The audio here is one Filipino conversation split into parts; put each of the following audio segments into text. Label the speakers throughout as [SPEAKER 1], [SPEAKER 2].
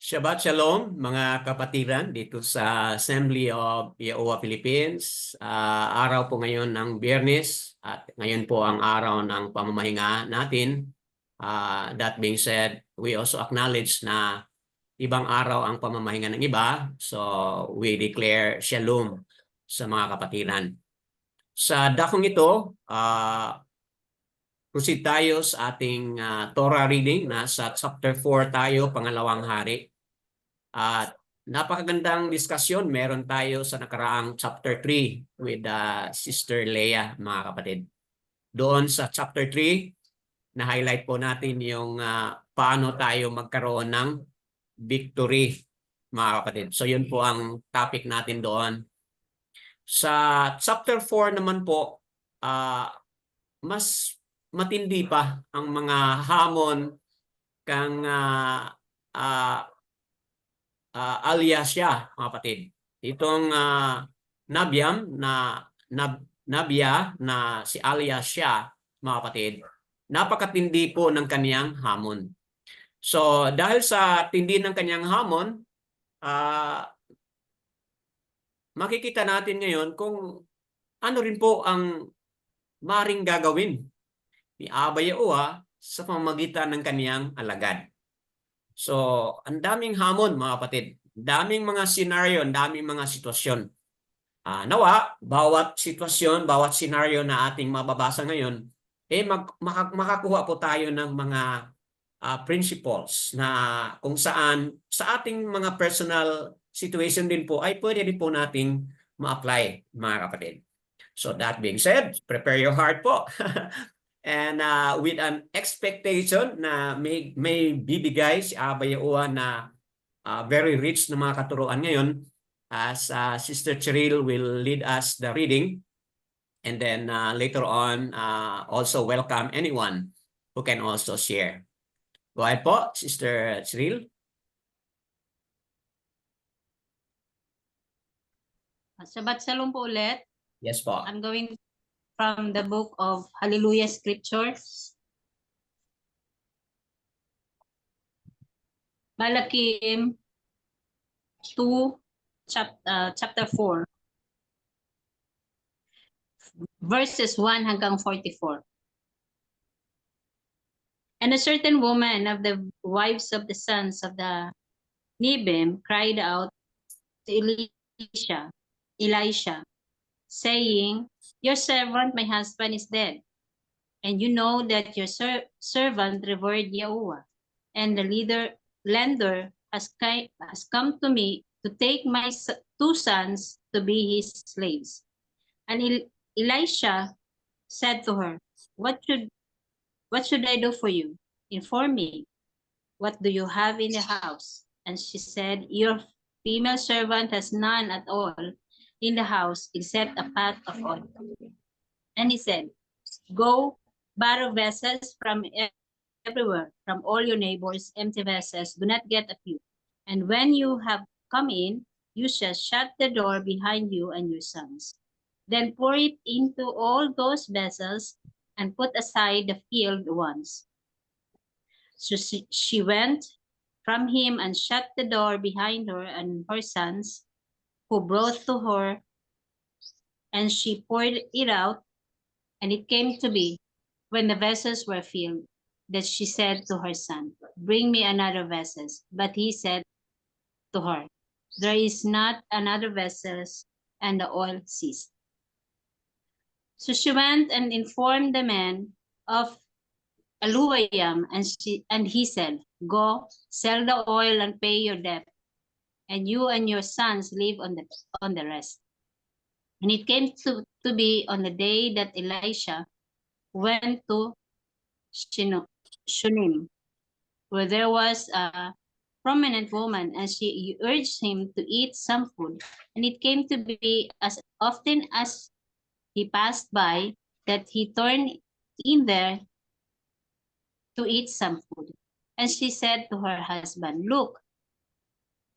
[SPEAKER 1] Shabbat Shalom mga kapatiran dito sa Assembly of Yahuwah Philippines. Araw po ngayon ng Biyernes at ngayon po ang araw ng pamamahinga natin. That being said, we also acknowledge na ibang araw ang pamamahinga ng iba. So we declare Shalom sa mga kapatiran. Sa dakong ito, proceed tayo sa ating Torah reading. Nasa chapter 4 tayo, pangalawang hari. At napakagandang diskusyon meron tayo sa nakaraang chapter 3 with Sister Leah, mga kapatid. Doon sa chapter 3, na-highlight po natin yung paano tayo magkaroon ng victory, mga kapatid. So yun po ang topic natin doon. Sa chapter 4 naman po, mas matindi pa ang mga hamon kang alias siya, mga kapatid. Itong Nabya na si alias siya, mga kapatid, napakatindi po ng kaniyang hamon. So dahil sa tindi ng kaniyang hamon, makikita natin ngayon kung ano rin po ang maring gagawin ni Abba Yahuwah sa pamamagitan ng kaniyang alagad. So, ang daming hamon, mga kapatid. Daming mga scenario, ang daming mga sitwasyon. Nawa, bawat sitwasyon, bawat scenario na ating mababasa ngayon, makakuha po tayo ng mga principles na kung saan sa ating mga personal situation din po ay pwede din po nating ma-apply, mga kapatid. So that being said, prepare your heart po. And with an expectation na may bibigay si Abba Yahuwah na very rich na mga katuruan ngayon, as Sister Cheryl will lead us the reading. And then later on, also welcome anyone who can also share. Go ahead po, Sister Cheryl.
[SPEAKER 2] Shabbat Shalom po ulit.
[SPEAKER 1] Yes po.
[SPEAKER 2] I'm going from the book of Hallelujah Scriptures. Malakim 2, chapter 4. Verses 1 hanggang 44. And a certain woman of the wives of the sons of the Nibim cried out to Elisha, saying, your servant, my husband, is dead. And you know that your servant revered Yahuwah, and the lender has come to me to take my 2 sons to be his slaves. And Elisha said to her, what should I do for you? Inform me. What do you have in the house? And she said, your female servant has none at all in the house except a pot of oil. And he said, go borrow vessels from everywhere, from all your neighbors, empty vessels. Do not get a few. And when you have come in, you shall shut the door behind you and your sons. Then pour it into all those vessels and put aside the filled ones. So she went from him and shut the door behind her and her sons, who brought to her, and she poured it out. And it came to be, when the vessels were filled, that she said to her son, bring me another vessel. But he said to her, there is not another vessel, and the oil ceased. So she went and informed the man of Aluwayam, and he said, go, sell the oil and pay your debt, and you and your sons live on the rest. And it came to be on the day that Elisha went to Shunem, where there was a prominent woman, and she urged him to eat some food. And it came to be, as often as he passed by, that he turned in there to eat some food. And she said to her husband, look,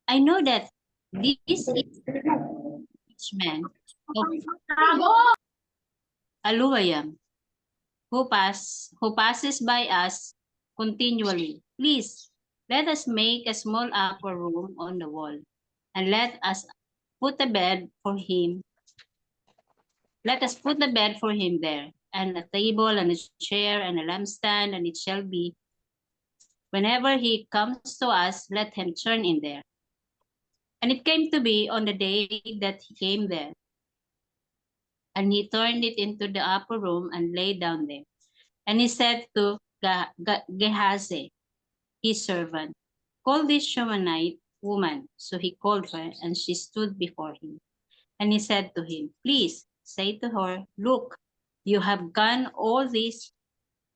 [SPEAKER 2] I know that this is a rich man of Aluwayam, who passes by us continually. Please, Let us make a small upper room on the wall, and let us put a bed for him. Let us put the bed for him there, and a table and a chair and a lampstand, and it shall be, whenever he comes to us, let him turn in there. And it came to be on the day that he came there, and he turned it into the upper room and lay down there. And he said to Gehazi, his servant, call this Shunammite woman. So he called her, and she stood before him. And he said to him, please say to her, look, you have gone all these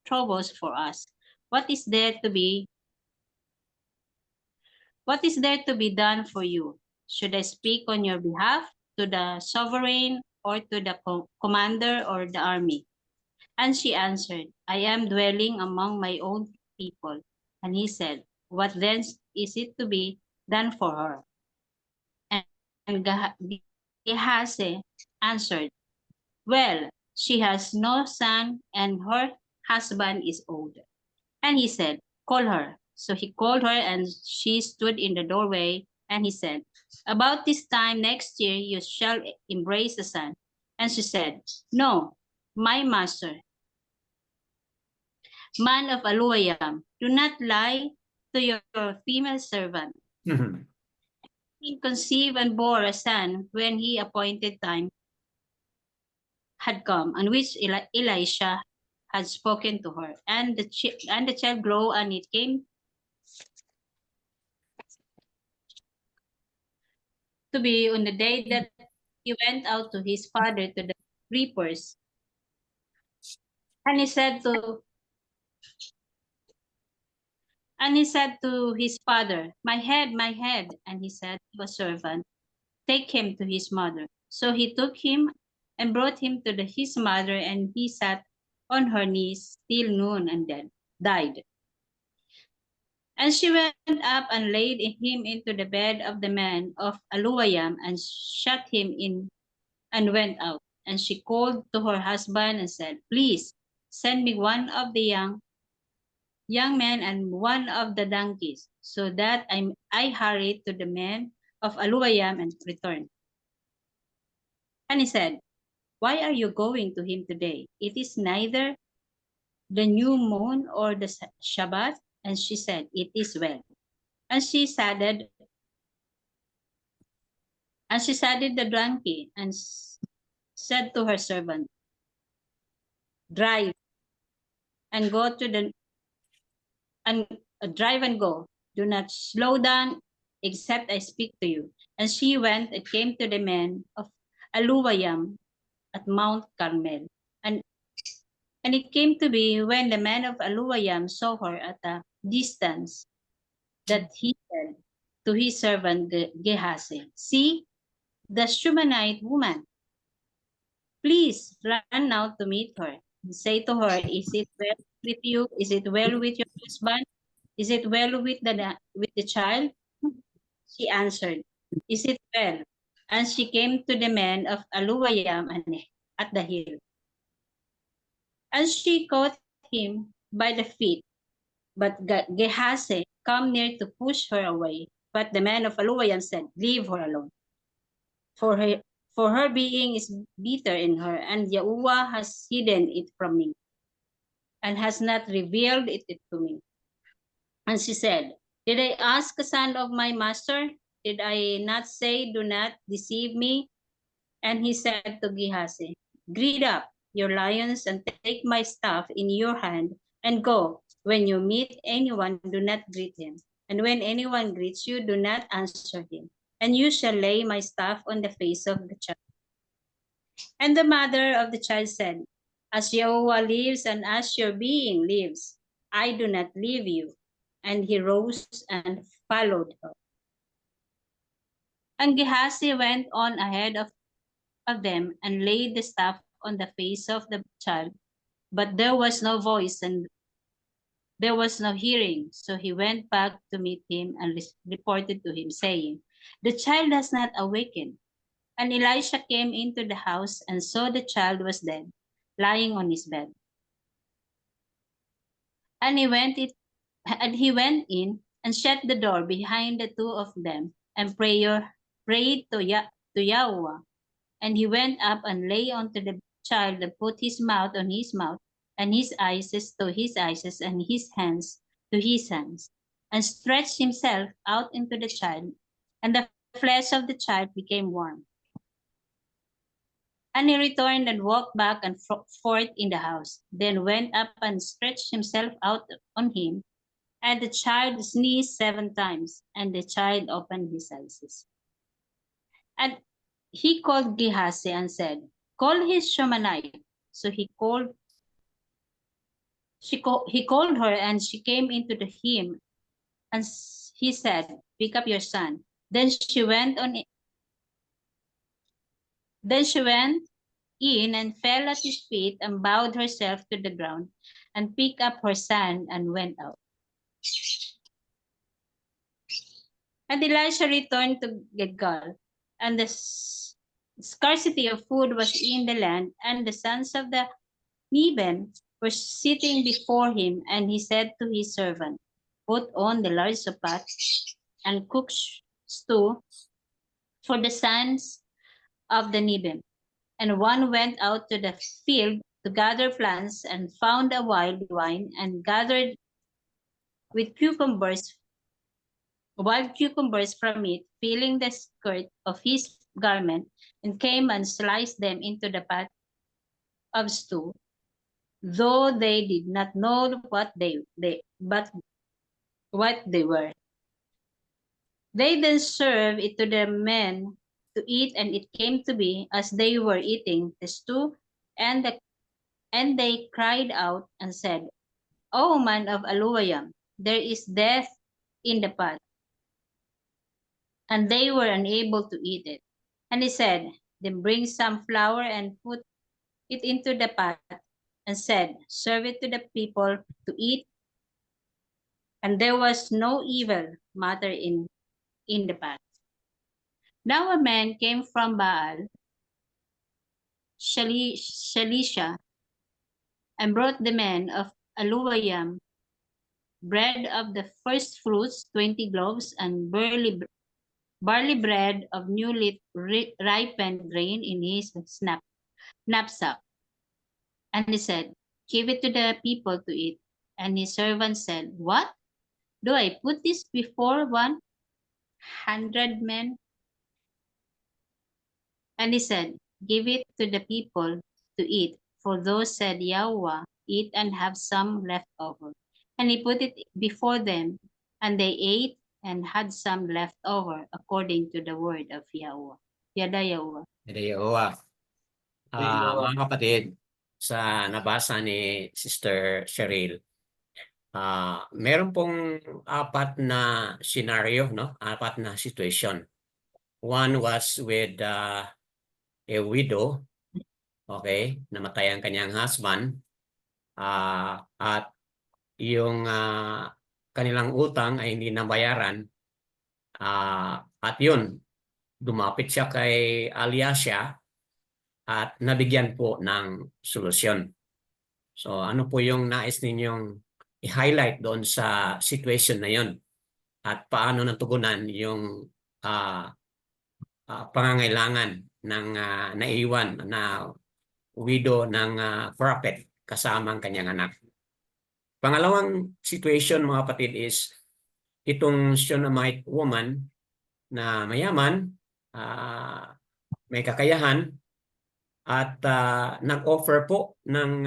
[SPEAKER 2] troubles for us. What is there to be done for you? Should I speak on your behalf to the sovereign or to the commander or the army? And she answered, I am dwelling among my own people. And he said, what then is it to be done for her? And Gehazi answered, well, she has no son and her husband is old. And he said, call her. So he called her, and she stood in the doorway. And he said, about this time next year you shall embrace a son. And she said, no, my master, man of Aluayam, do not lie to your female servant. He conceived and bore a son when he appointed time had come, on which Elisha had spoken to her. And the child grew, and it came to be on the day that he went out to his father to the reapers. And he said to his father, my head, my head. And he said to a servant, take him to his mother. So he took him and brought him to his mother, and he sat on her knees till noon and then died. And she went up and laid him into the bed of the man of Aluayam and shut him in and went out. And she called to her husband and said, please send me one of the young men and one of the donkeys, so that I hurry to the man of Aluayam and return. And he said, why are you going to him today? It is neither the new moon or the Shabbat. And she said, it is well. And she saddled the donkey and said to her servant, drive and go drive and go. Do not slow down except I speak to you. And she went and came to the man of Aluayam at Mount Carmel. And it came to be, when the man of Aluayam saw her at a distance, that he said to his servant Gehazi, see, the Shunammite woman. Please run now to meet her and say to her, is it well with you? Is it well with your husband? Is it well with the child? She answered, is it well? And she came to the man of Aluayam at the hill. And she caught him by the feet. But Gehazi came near to push her away. But the man of Aluayam said, leave her alone. For her being is bitter in her, and Yahuwah has hidden it from me, and has not revealed it to me. And she said, did I ask a son of my master? Did I not say, do not deceive me? And he said to Gehazi, gird up your lions and take my staff in your hand and go. When you meet anyone, do not greet him. And when anyone greets you, do not answer him. And you shall lay my staff on the face of the child. And the mother of the child said, as Yahuwah lives and as your being lives, I do not leave you. And he rose and followed her. And Gehazi went on ahead of them and laid the staff on the face of the child. But there was no voice and there was no hearing. So he went back to meet him and reported to him, saying, the child has not awakened. And Elisha came into the house and saw the child was dead, lying on his bed. And he went in and shut the door behind the two of them, and prayed to Yahweh. And he went up and lay unto the child, and put his mouth on his mouth, and his eyes to his eyes, and his hands to his hands, and stretched himself out into the child, and the flesh of the child became warm. And he returned and walked back and forth in the house, then went up and stretched himself out on him, and the child sneezed 7 times, and the child opened his eyes. And he called Gehazi and said, "Call his Shunammite." So he called her, and she came into him, and he said, "Pick up your son." Then she went in and fell at his feet and bowed herself to the ground and picked up her son and went out. And Elisha returned to Gilgal, and the scarcity of food was in the land, and the sons of the Neben were sitting before him, and he said to his servant, "Put on the large pot and cook stew for the sons of the Neben." And one went out to the field to gather plants and found a wild vine and gathered wild cucumbers from it, filling the skirt of his garment, and came and sliced them into the pot of stew, though they did not know what they were. They then served it to the men to eat, and it came to be, as they were eating the stew, and they cried out and said, "O man of Aluwayam, there is death in the pot." And they were unable to eat it. And he said, "Then bring some flour and put it into the pot," and said, "Serve it to the people to eat." And there was no evil matter in the pot. Now a man came from Baal, Shalisha, and brought the men of Aluwayam bread of the first fruits, 20 loaves, and barley bread of newly ripened grain in his knapsack. And he said, "Give it to the people to eat." And his servant said, "What? Do I put this before 100 men? And he said, "Give it to the people to eat." For those said, "Yahweh, eat and have some left over." And he put it before them, and they ate and had some left over, according to the word of Yahweh. Yada Yahweh.
[SPEAKER 1] Mga kapatid, sa nabasa ni Sister Cheryl, meron pong 4 na scenario, no? 4 na situation. One was with a widow, okay, namatay ang kanyang husband, at yung kanilang utang ay hindi nabayaran, at yun, dumapit siya kay Aliasya at nabigyan po ng solusyon. So ano po yung nais ninyong i-highlight doon sa situation na yun? At paano natugunan yung pangangailangan ng naiwan na widow ng prophet kasama ang kanyang anak? Pangalawang situation, mga kapatid, is itong Shunammite woman na mayaman, may kakayahan, at nag-offer po ng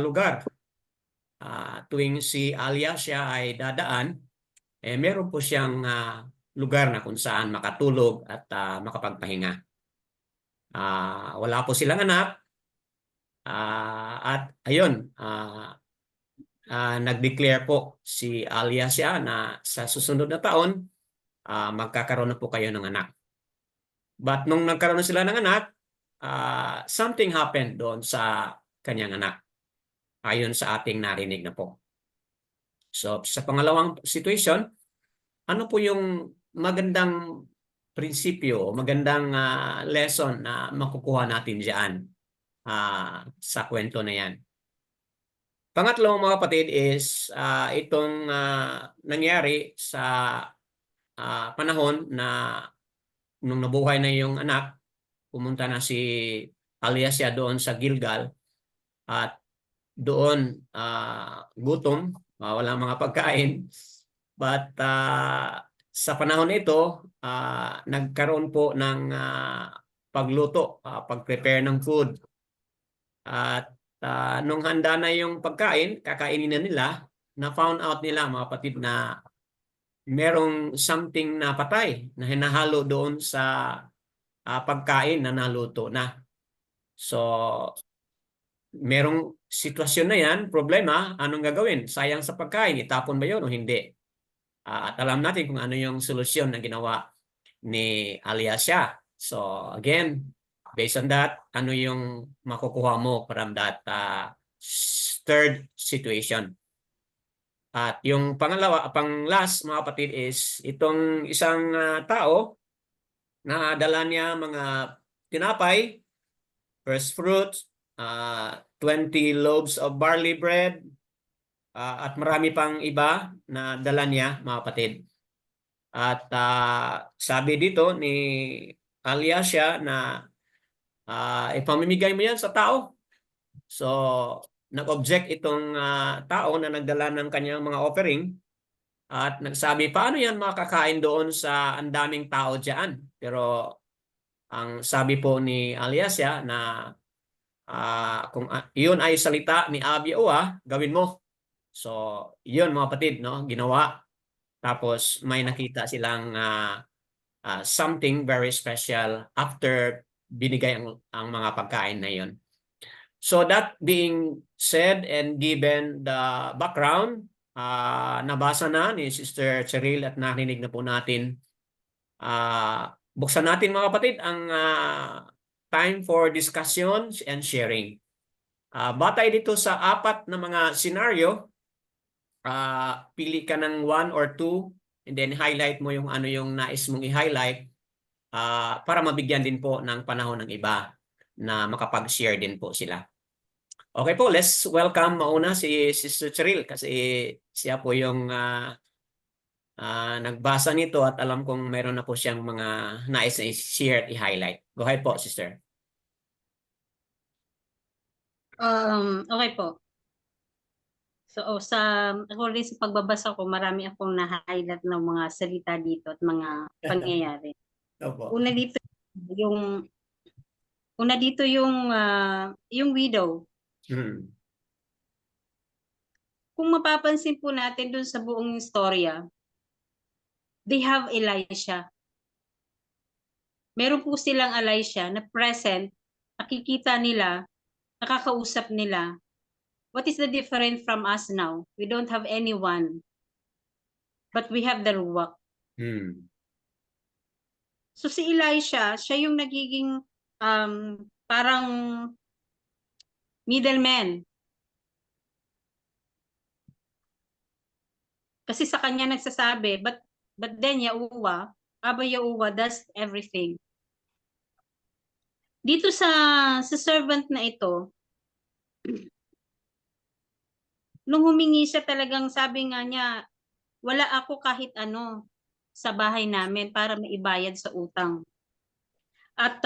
[SPEAKER 1] lugar. Tuwing si Aliasya ay dadaan, meron po siyang lugar na kung saan makatulog at makapagpahinga. Wala po silang anak, at ayun, nag-declare po si Aliasya na sa susunod na taon, magkakaroon na po kayo ng anak. But nung nagkaroon na sila ng anak, something happened doon sa kanyang anak, ayon sa ating narinig na po. So sa pangalawang situation, ano po yung magandang prinsipyo, magandang lesson na makukuha natin diyan sa kwento na yan? Pangatlo mga kapatid is itong nangyari sa panahon na nung nabuhay na yung anak, pumunta na si Alyasya doon sa Gilgal at doon gutom, walang mga pagkain. But sa panahon ito, nagkaroon po ng pagluto, pag-prepare ng food. At nung handa na yung pagkain, kakainin na nila, na-found out nila mga kapatid na merong something na patay na hinahalo doon sa pagkain na naluto na. So, merong sitwasyon na yan, problema, anong gagawin? Sayang sa pagkain, itapon ba yun o hindi? At alam natin kung ano yung solusyon na ginawa ni Alyasya. So again, based on that, ano yung makukuha mo from that third situation? At yung pangalawa, pang-last mga kapatid is itong isang tao na dala niya mga tinapay, first fruits, 20 loaves of barley bread, at marami pang iba na dala niya mga kapatid. At sabi dito ni Alyasya na ipamimigay mo yan sa tao. So, nag-object itong tao na nagdala ng kanyang mga offering at nagsabi, paano yan makakain doon sa ang daming tao dyan? Pero ang sabi po ni Alyasya na kung iyon ay salita ni Abiyahua, gawin mo. So, yun mga kapatid, no? Ginawa. Tapos may nakita silang something very special after binigay ang mga pagkain na yun. So that being said and given the background, nabasa na ni Sister Cheryl at narinig na po natin. Buksan natin mga kapatid ang time for discussions and sharing. Batay dito sa apat na mga scenario, pili ka ng 1 or 2 and then highlight mo yung ano yung nais mong i-highlight para mabigyan din po ng panahon ng iba na makapag-share din po sila. Okay po, let's welcome mauna si Sister Cheryl kasi siya po yung nagbasa nito at alam kong meron na po siyang mga nais na i-share at i-highlight. Go ahead po, Sister.
[SPEAKER 2] Okay po. So according sa pagbabasa ko, marami akong na-highlight ng mga salita dito at mga pangyayari.
[SPEAKER 1] Opo.
[SPEAKER 2] Una dito yung widow. Kung mapapansin po natin dun sa buong istorya, they have Elisha. Meron po silang Elisha na present, nakikita nila, nakakausap nila. What is the difference from us now? We don't have anyone, but we have the Ruach. So si Elisha, siya yung nagiging parang middleman. Kasi sa kanya nagsasabi, but then Abba Yahuwah does everything. Dito sa servant na ito, nung humingi siya talagang sabi nga niya, wala ako kahit ano sa bahay namin para maibayad sa utang. At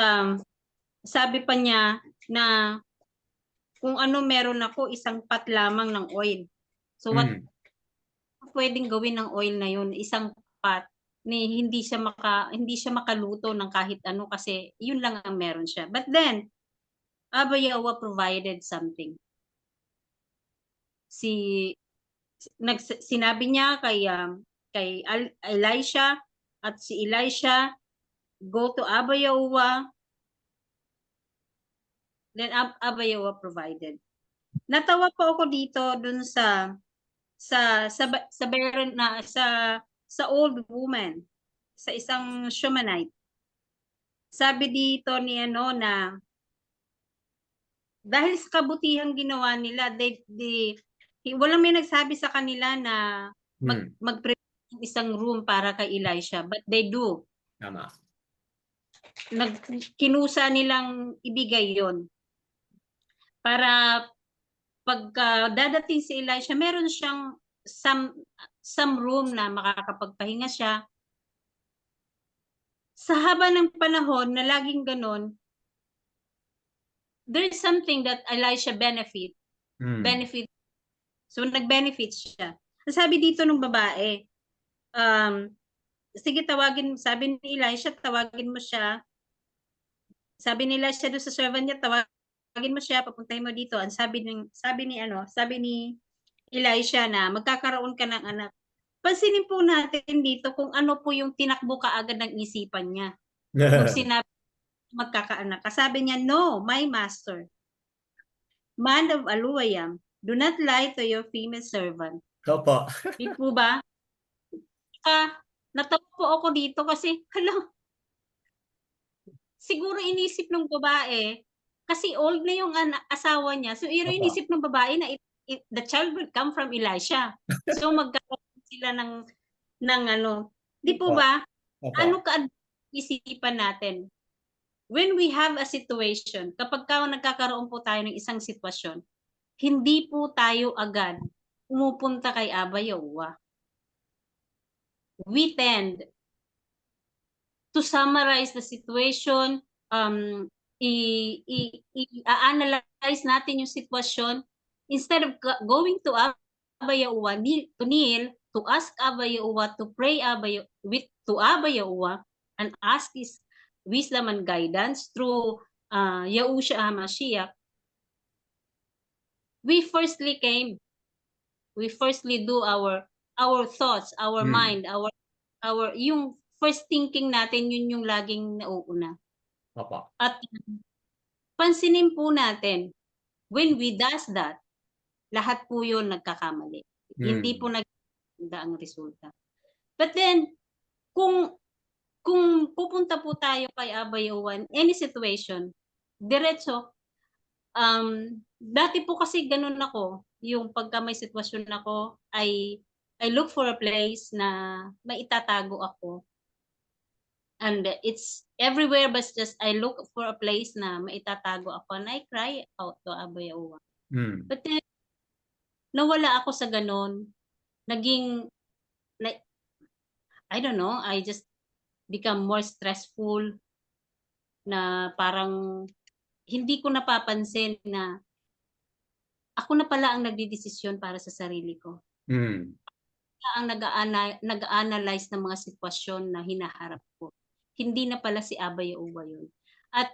[SPEAKER 2] sabi pa niya na kung ano meron ako, isang pot lamang ng oil. So what pwedeng gawin ng oil na yun? Isang pot ni hindi siya makaluto ng kahit ano kasi yun lang ang meron siya. But then Abba Yahuwah provided something. Sinabi niya kay Elisha at si Elisha, go to Abba Yahuwah. Then Abba Yahuwah provided. Natawa po ako dito dun sa old woman, sa isang Shumanite. Sabi dito ni na dahil sa kabutihang ginawa nila, walang may nagsabi sa kanila na mag-prepare ng isang room para kay Elisha, but they do.
[SPEAKER 1] Tama.
[SPEAKER 2] Kinusa nilang ibigay yon para pagka dadating si Elisha, meron siyang some room na makakapagpahinga siya. Sa haba ng panahon na laging ganon, there is something that Elisha benefit. So nag-benefit siya. Sabi dito ng babae, sige tawagin, sabi ni Elisha, tawagin mo siya. Sabi ni Elisha doon sa servant niya, tawagin mo siya, papuntahin mo dito. Ang sabi ni Elisha na magkakaroon ka ng anak. Pansinin po natin dito kung ano po yung tinakbo kaagad ng isipan niya. Nung sinabi magkakaanak. Sabi niya, no, my master, man of Aluwayam, do not lie to your female servant.
[SPEAKER 1] Opo.
[SPEAKER 2] Di po ba? Natawa po ako dito kasi, siguro inisip ng babae, kasi old na yung asawa niya, so inisip ng babae na the child will come from Elisha. So magkakaroon sila ng ano, di po ba? Ano ka-isipan natin? When we have a situation, kapag nagkakaroon po tayo ng isang sitwasyon, hindi po tayo agad pumupunta kay Abba Yahuwah. We tend to summarize the situation, i-analyze natin yung sitwasyon, instead of going to Abba Yahuwah, to kneel, to ask Abba Yahuwah, to pray to Abba Yahuwah, and ask His wisdom and guidance through Yahushua HaMashiach. We firstly do our thoughts, our mind, our yung first thinking natin, yun yung laging nauuna.
[SPEAKER 1] Opo.
[SPEAKER 2] At pansinin po natin, when we does that, lahat po yun nagkakamali. Hindi po naganda ang resulta. But then, kung pupunta po tayo kay Abba Yahuwah, any situation, diretso, dati po kasi ganun ako, yung pagka may sitwasyon ako, I look for a place na maitatago ako. And it's everywhere, but just I look for a place na maitatago ako, and I cry out to Abba Yahuwah. But then, nawala ako sa ganun. I don't know, I just become more stressful, na parang hindi ko napapansin na ako na pala ang nagdidesisyon para sa sarili ko. Ang nag-a-analyze ng mga sitwasyon na hinaharap ko. Hindi na pala si Abba Yahuwah yun. At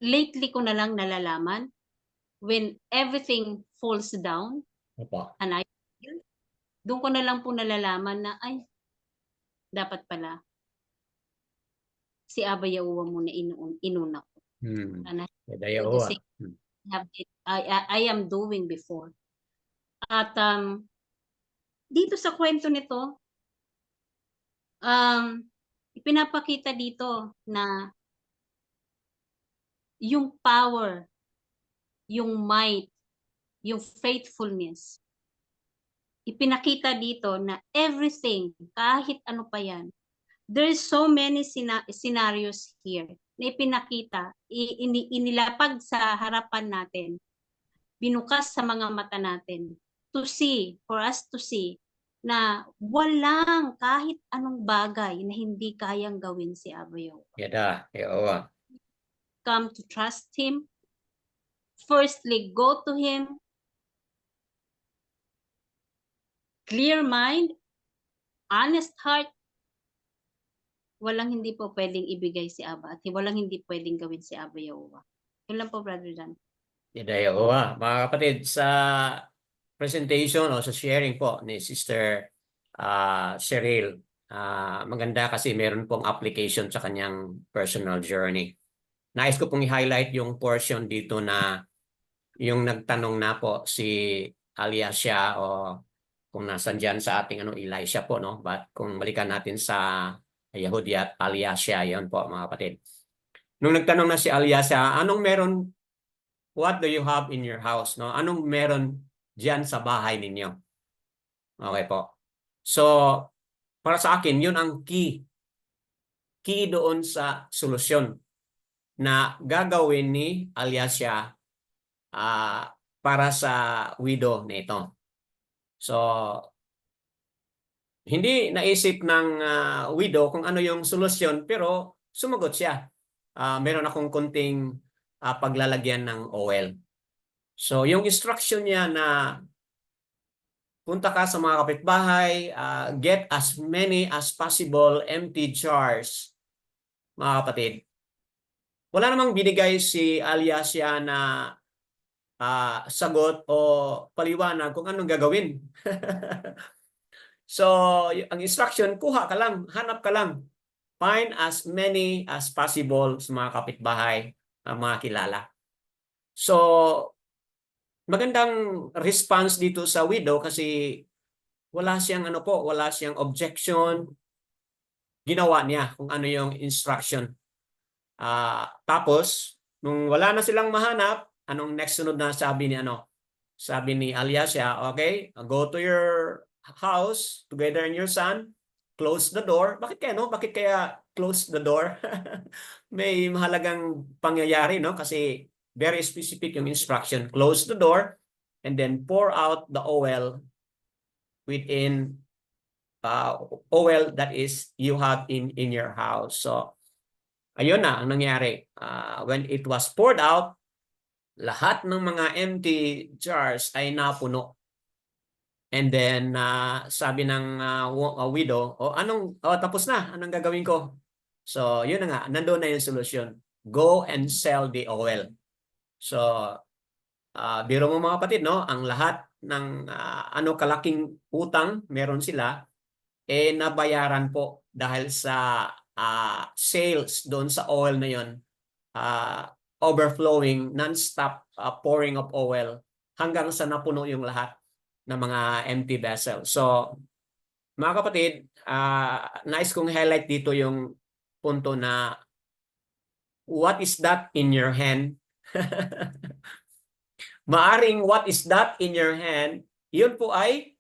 [SPEAKER 2] lately ko na lang nalalaman, when everything falls down, and doon ko na lang po nalalaman na, ay, dapat pala si Abba Yahuwah muna inuna ko. And I am doing before. At dito sa kwento nito, ipinapakita dito na yung power, yung might, yung faithfulness, ipinakita dito na everything, kahit ano pa yan, there's so many scenarios here na ipinakita, inilapag sa harapan natin, binukas sa mga mata natin, for us to see, na walang kahit anong bagay na hindi kayang gawin si Abba Yahuwah. Come to trust Him. Firstly, go to Him. Clear mind, honest heart. Walang hindi po pwedeng ibigay si Abba at walang hindi pwedeng gawin si Abba Yahuwah. Yun lang po, Brother Dan.
[SPEAKER 1] Yahuwah. Mga kapatid, sa presentation o sa sharing po ni Sister Cheryl, maganda kasi meron pong application sa kanyang personal journey. Nais ko pong i-highlight yung portion dito na yung nagtanong na po si Aliasha, o kung nasan dyan sa ating Elisha po, no? But kung balikan natin sa Yehudi at Aliasha, yun po mga kapatid. Nung nagtanong na si Aliasha, anong meron, what do you have in your house? No? Anong meron dyan sa bahay ninyo? Okay po. So, para sa akin, yun ang key. Key doon sa solusyon na gagawin ni Aliasha para sa widow nito. So, hindi naisip ng widow kung ano yung solusyon, pero sumagot siya. Meron akong kunting paglalagyan ng oil. So, yung instruction niya na punta ka sa mga kapitbahay, get as many as possible empty jars, mga kapatid. Wala namang binigay si Aliasia na sagot o paliwanag kung anong gagawin. So, ang instruction, kuha ka lang, hanap ka lang. Find as many as possible sa mga kapitbahay, mga kilala. So, magandang response dito sa widow kasi wala siyang wala siyang objection. Ginawa niya kung ano yung instruction. Tapos, nung wala na silang mahanap, anong next sunod na sabi ni Sabi ni Aliasia, okay, go to your house together and your son, close the door. Bakit kaya close the door? May mahalagang pangyayari, no? Kasi very specific yung instruction. Close the door and then pour out the oil within oil that is you have in your house. So, ayun na ang nangyari. When it was poured out, lahat ng mga empty jars ay napuno. And then sabi ng widow, tapos na, anong gagawin ko? So, yun na nga, nandoon na yung solusyon. Go and sell the oil. So, biro mo mga kapatid, no? Ang lahat ng kalaking utang meron sila, nabayaran po dahil sa sales doon sa oil na yun. Overflowing, non-stop pouring of oil hanggang sa napuno yung lahat ng mga empty vessel. So, mga kapatid, nais kong highlight dito yung punto na what is that in your hand? Maaring what is that in your hand, yun po ay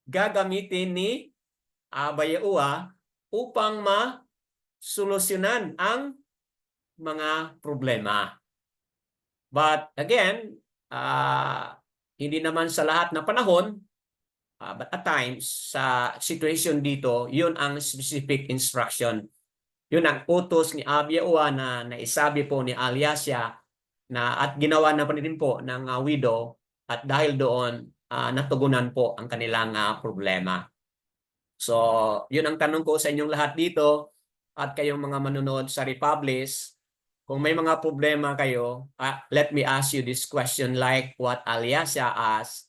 [SPEAKER 1] gagamitin ni Abayaoa upang masolusyonan ang mga problema. But again, hindi naman sa lahat na panahon, but at times, sa situation dito, yun ang specific instruction. Yun ang utos ni Abayaoa na naisabi po ni Aliasia at ginawa na pa rin po ng widow at dahil doon, natugunan po ang kanilang problema. So, yun ang tanong ko sa inyong lahat dito at kayong mga manonood sa Republis. Kung may mga problema kayo, let me ask you this question like what Aliasia asked.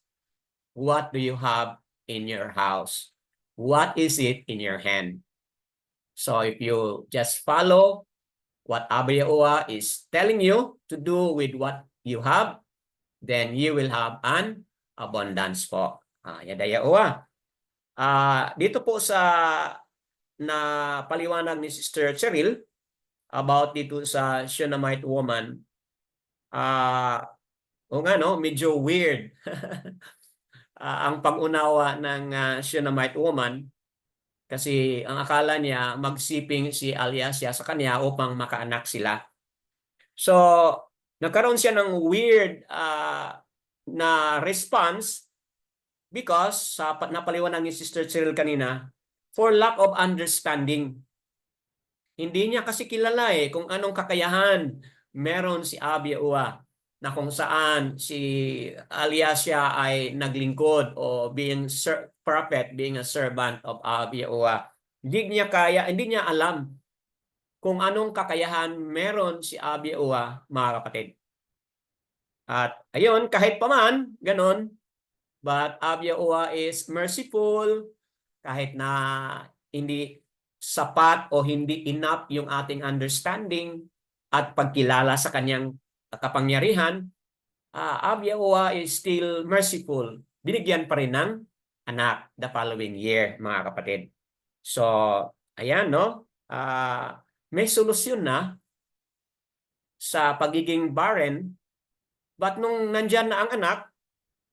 [SPEAKER 1] What do you have in your house? What is it in your hand? So if you just follow what Abayaoa is telling you to do with what you have, then you will have an abundance po. Yadayaoa. Dito po sa paliwanag ni Sister Cheryl about dito sa Shunammite woman, medyo weird ang pag-unawa ng Shunammite woman kasi ang akala niya magsiping si Aliasia sa kanya upang makaanak sila. So, nagkaroon siya ng weird na response because sa napaliwanag ni Sister Cheryl kanina, for lack of understanding. Hindi niya kasi kilala kung anong kakayahan meron si Abayaoa na kung saan si Aliasia ay naglingkod o being prophet, being a servant of Abayaoa. Hindi niya alam kung anong kakayahan meron si Abayaoa, mga kapatid. At ayun, kahit paman, ganon, but Abayaoa is merciful, kahit na hindi sapat o hindi enough yung ating understanding at pagkilala sa kanyang kapangyarihan, Abayaoa is still merciful. Binigyan pa rin ng anak the following year, mga kapatid. So, ayan, no? May solusyon na sa pagiging barren, but nung nandyan na ang anak,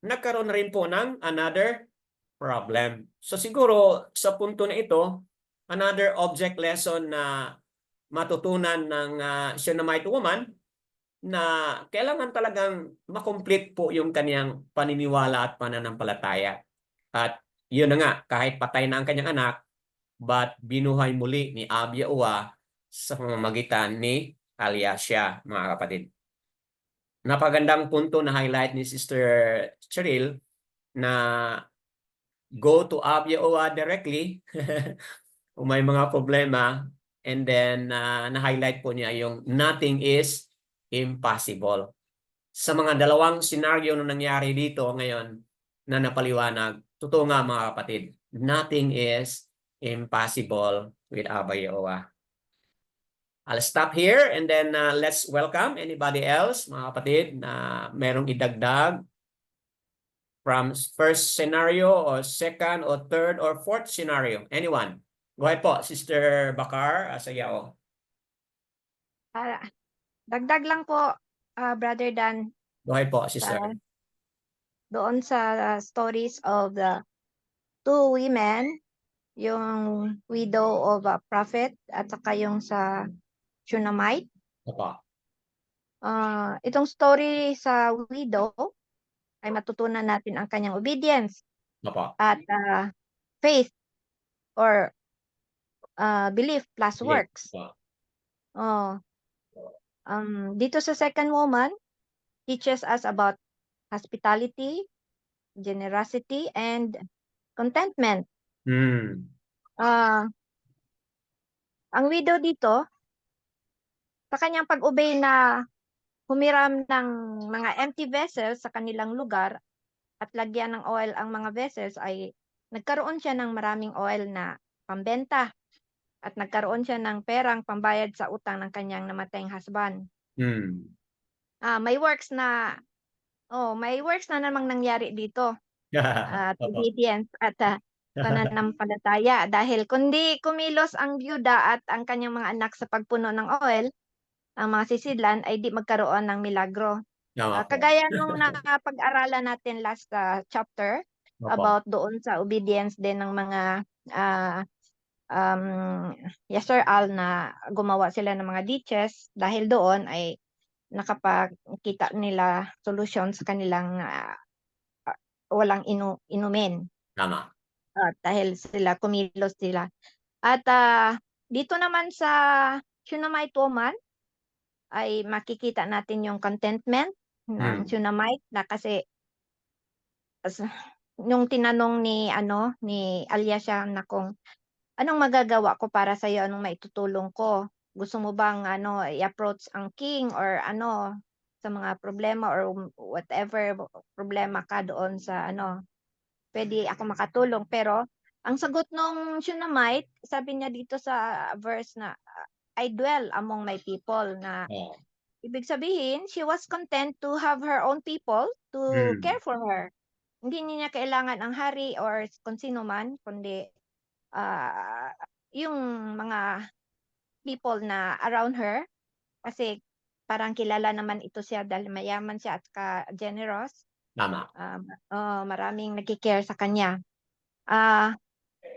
[SPEAKER 1] nagkaroon na rin po ng another problem. So siguro sa punto na ito, another object lesson na matutunan ng Shunammite woman na kailangan talagang makomplete po yung kaniyang paniniwala at pananampalataya. At yun na nga, kahit patay na ang kanyang anak, but binuhay muli ni Abyaua sa pamamagitan ni Alyasya, mga kapatid. Napagandang punto na highlight ni Sister Cheryl na go to Abyaua directly kung may mga problema, and then na-highlight po niya yung nothing is impossible. Sa mga dalawang senaryo na nangyari dito ngayon na napaliwanag, totoo nga mga kapatid, nothing is impossible with Abyaoa. I'll stop here and then let's welcome anybody else, mga kapatid, na merong idagdag from first scenario or second or third or fourth scenario. Anyone? Go ahead po, Sister Bakar Asayao.
[SPEAKER 3] Dagdag lang po, Brother Dan,
[SPEAKER 1] Go ahead po, Sister.
[SPEAKER 3] doon sa stories of the two women, yung widow of a prophet at saka yung sa Shunammite.
[SPEAKER 1] Opo.
[SPEAKER 3] Itong story sa widow ay matutunan natin ang kanyang obedience
[SPEAKER 1] Opo.
[SPEAKER 3] at faith or belief plus works.
[SPEAKER 1] Opo.
[SPEAKER 3] Dito sa second woman, teaches us about hospitality, generosity, and contentment. Ang widow dito, sa kanyang pag-obey na humiram ng mga empty vessels sa kanilang lugar at lagyan ng oil ang mga vessels, ay nagkaroon siya ng maraming oil na pambenta at nagkaroon siya ng perang pambayad sa utang ng kanyang namatayang husband. May works na namang nangyari dito. Obedience at pananampalataya, dahil kundi kumilos ang byuda at ang kanyang mga anak sa pagpuno ng oil, ang mga sisidlan ay di magkaroon ng milagro. Kagaya nung napag-aralan natin last chapter about doon sa obedience din ng mga yes sir Al, na gumawa sila ng mga ditches, dahil doon ay nakapagkita nila solusyon sa kanilang walang inumin.
[SPEAKER 1] Tama.
[SPEAKER 3] Dahil kumilos sila. At dito naman sa Shunammite woman, ay makikita natin yung contentment ng Shunammite, na kasi yung tinanong ni Alyasya na kung anong magagawa ko para sa iyo, anong maitutulong ko, gusto mo bang i-approach ang king or sa mga problema or whatever problema ka doon sa pwede ako makatulong. Pero ang sagot nung Shunammite, sabi niya dito sa verse na I dwell among my people, na ibig sabihin she was content to have her own people to care for her. Hindi niya kailangan ang hari or kung sino man, kundi yung mga people na around her, kasi parang kilala naman ito siya dahil mayaman siya at generous.
[SPEAKER 1] Tama.
[SPEAKER 3] Maraming nagki-care sa kanya.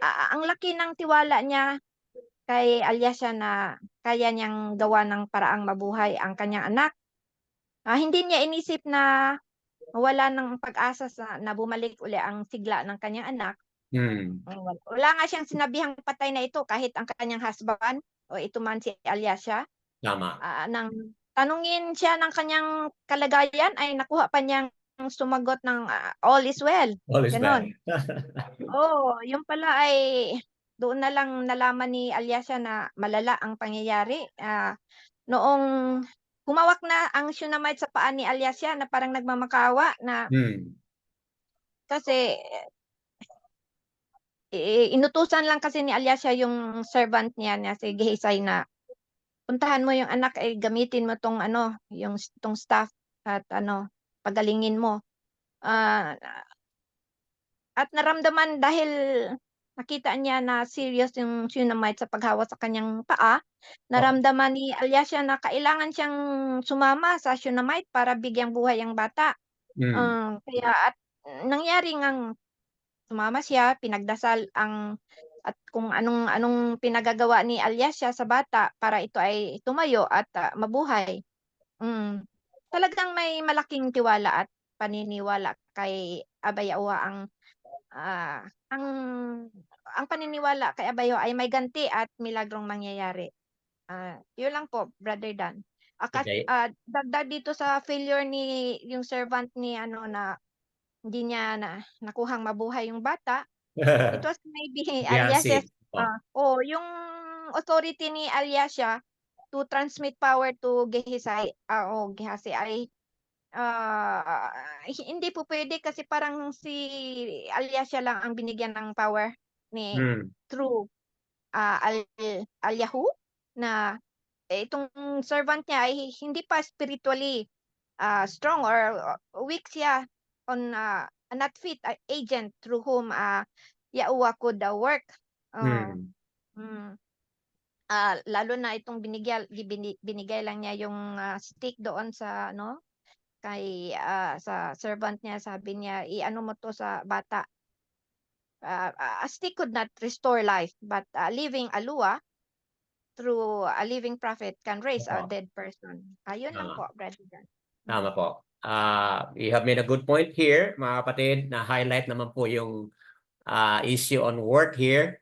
[SPEAKER 3] Ang laki ng tiwala niya kay Alyasya na kaya niyang gawa ng paraang mabuhay ang kanyang anak. Hindi niya inisip na wala ng pag-asa na bumalik uli ang sigla ng kanyang anak. Wala nga siyang sinabihang patay na ito kahit ang kanyang husband o ito man si Alyasya.
[SPEAKER 1] Tama.
[SPEAKER 3] Nang tanungin siya ng kanyang kalagayan, ay nakuha pa niyang sumagot ng all is well.
[SPEAKER 1] All is well.
[SPEAKER 3] Yung pala ay doon na lang nalaman ni Alyasya na malala ang pangyayari. Noong humawak na ang Shunammite sa paa ni Alyasya, na parang nagmamakawa na kasi inutusan lang kasi ni Alyasya yung servant niya na si Gehazi na puntahan mo yung anak, ay gamitin mo tong tong staff at pagalingin mo. At naramdaman, dahil nakita niya na serious yung Shunammite sa paghawak sa kanyang paa, naramdaman ni Alyasya na kailangan siyang sumama sa Shunammite para bigyang buhay ang bata. Kaya at nangyari ngang sumama siya, pinagdasal at kung anong pinagagawa ni Alyasya sa bata para ito ay tumayo at mabuhay. talagang may malaking tiwala at paniniwala kay Abayaoa ah, ang ang paniniwala kay Abayaoa ay may ganti at milagrong mangyayari. Yun lang po, Brother Dan.
[SPEAKER 1] Okay.
[SPEAKER 3] Dagdag dito sa failure ni yung servant ni ano na hindi niya nakuhang mabuhay yung bata. It was maybe Aliasia's,
[SPEAKER 1] Gihasi. Oh.
[SPEAKER 3] yung authority ni Aliasia to transmit power to Gehazi ay hindi po pwede kasi parang si Aliasia lang ang binigyan ng power ni
[SPEAKER 1] Hmm.
[SPEAKER 3] through Alyahu na itong servant niya ay hindi pa spiritually strong or weak siya on not fit agent through whom Yahuwah could work.
[SPEAKER 1] Hmm.
[SPEAKER 3] Mm, Lalo na itong binigay lang niya yung stick doon sa ano sa servant niya, sabi niya iano mo to sa bata. A stick could not restore life, but living alua through a living prophet can raise a
[SPEAKER 1] Opo.
[SPEAKER 3] dead person. Yun lang
[SPEAKER 1] Tama.
[SPEAKER 3] po, Brother Dan.
[SPEAKER 1] Tama po. You have made a good point here, mga kapatid, na highlight naman po yung issue on work here.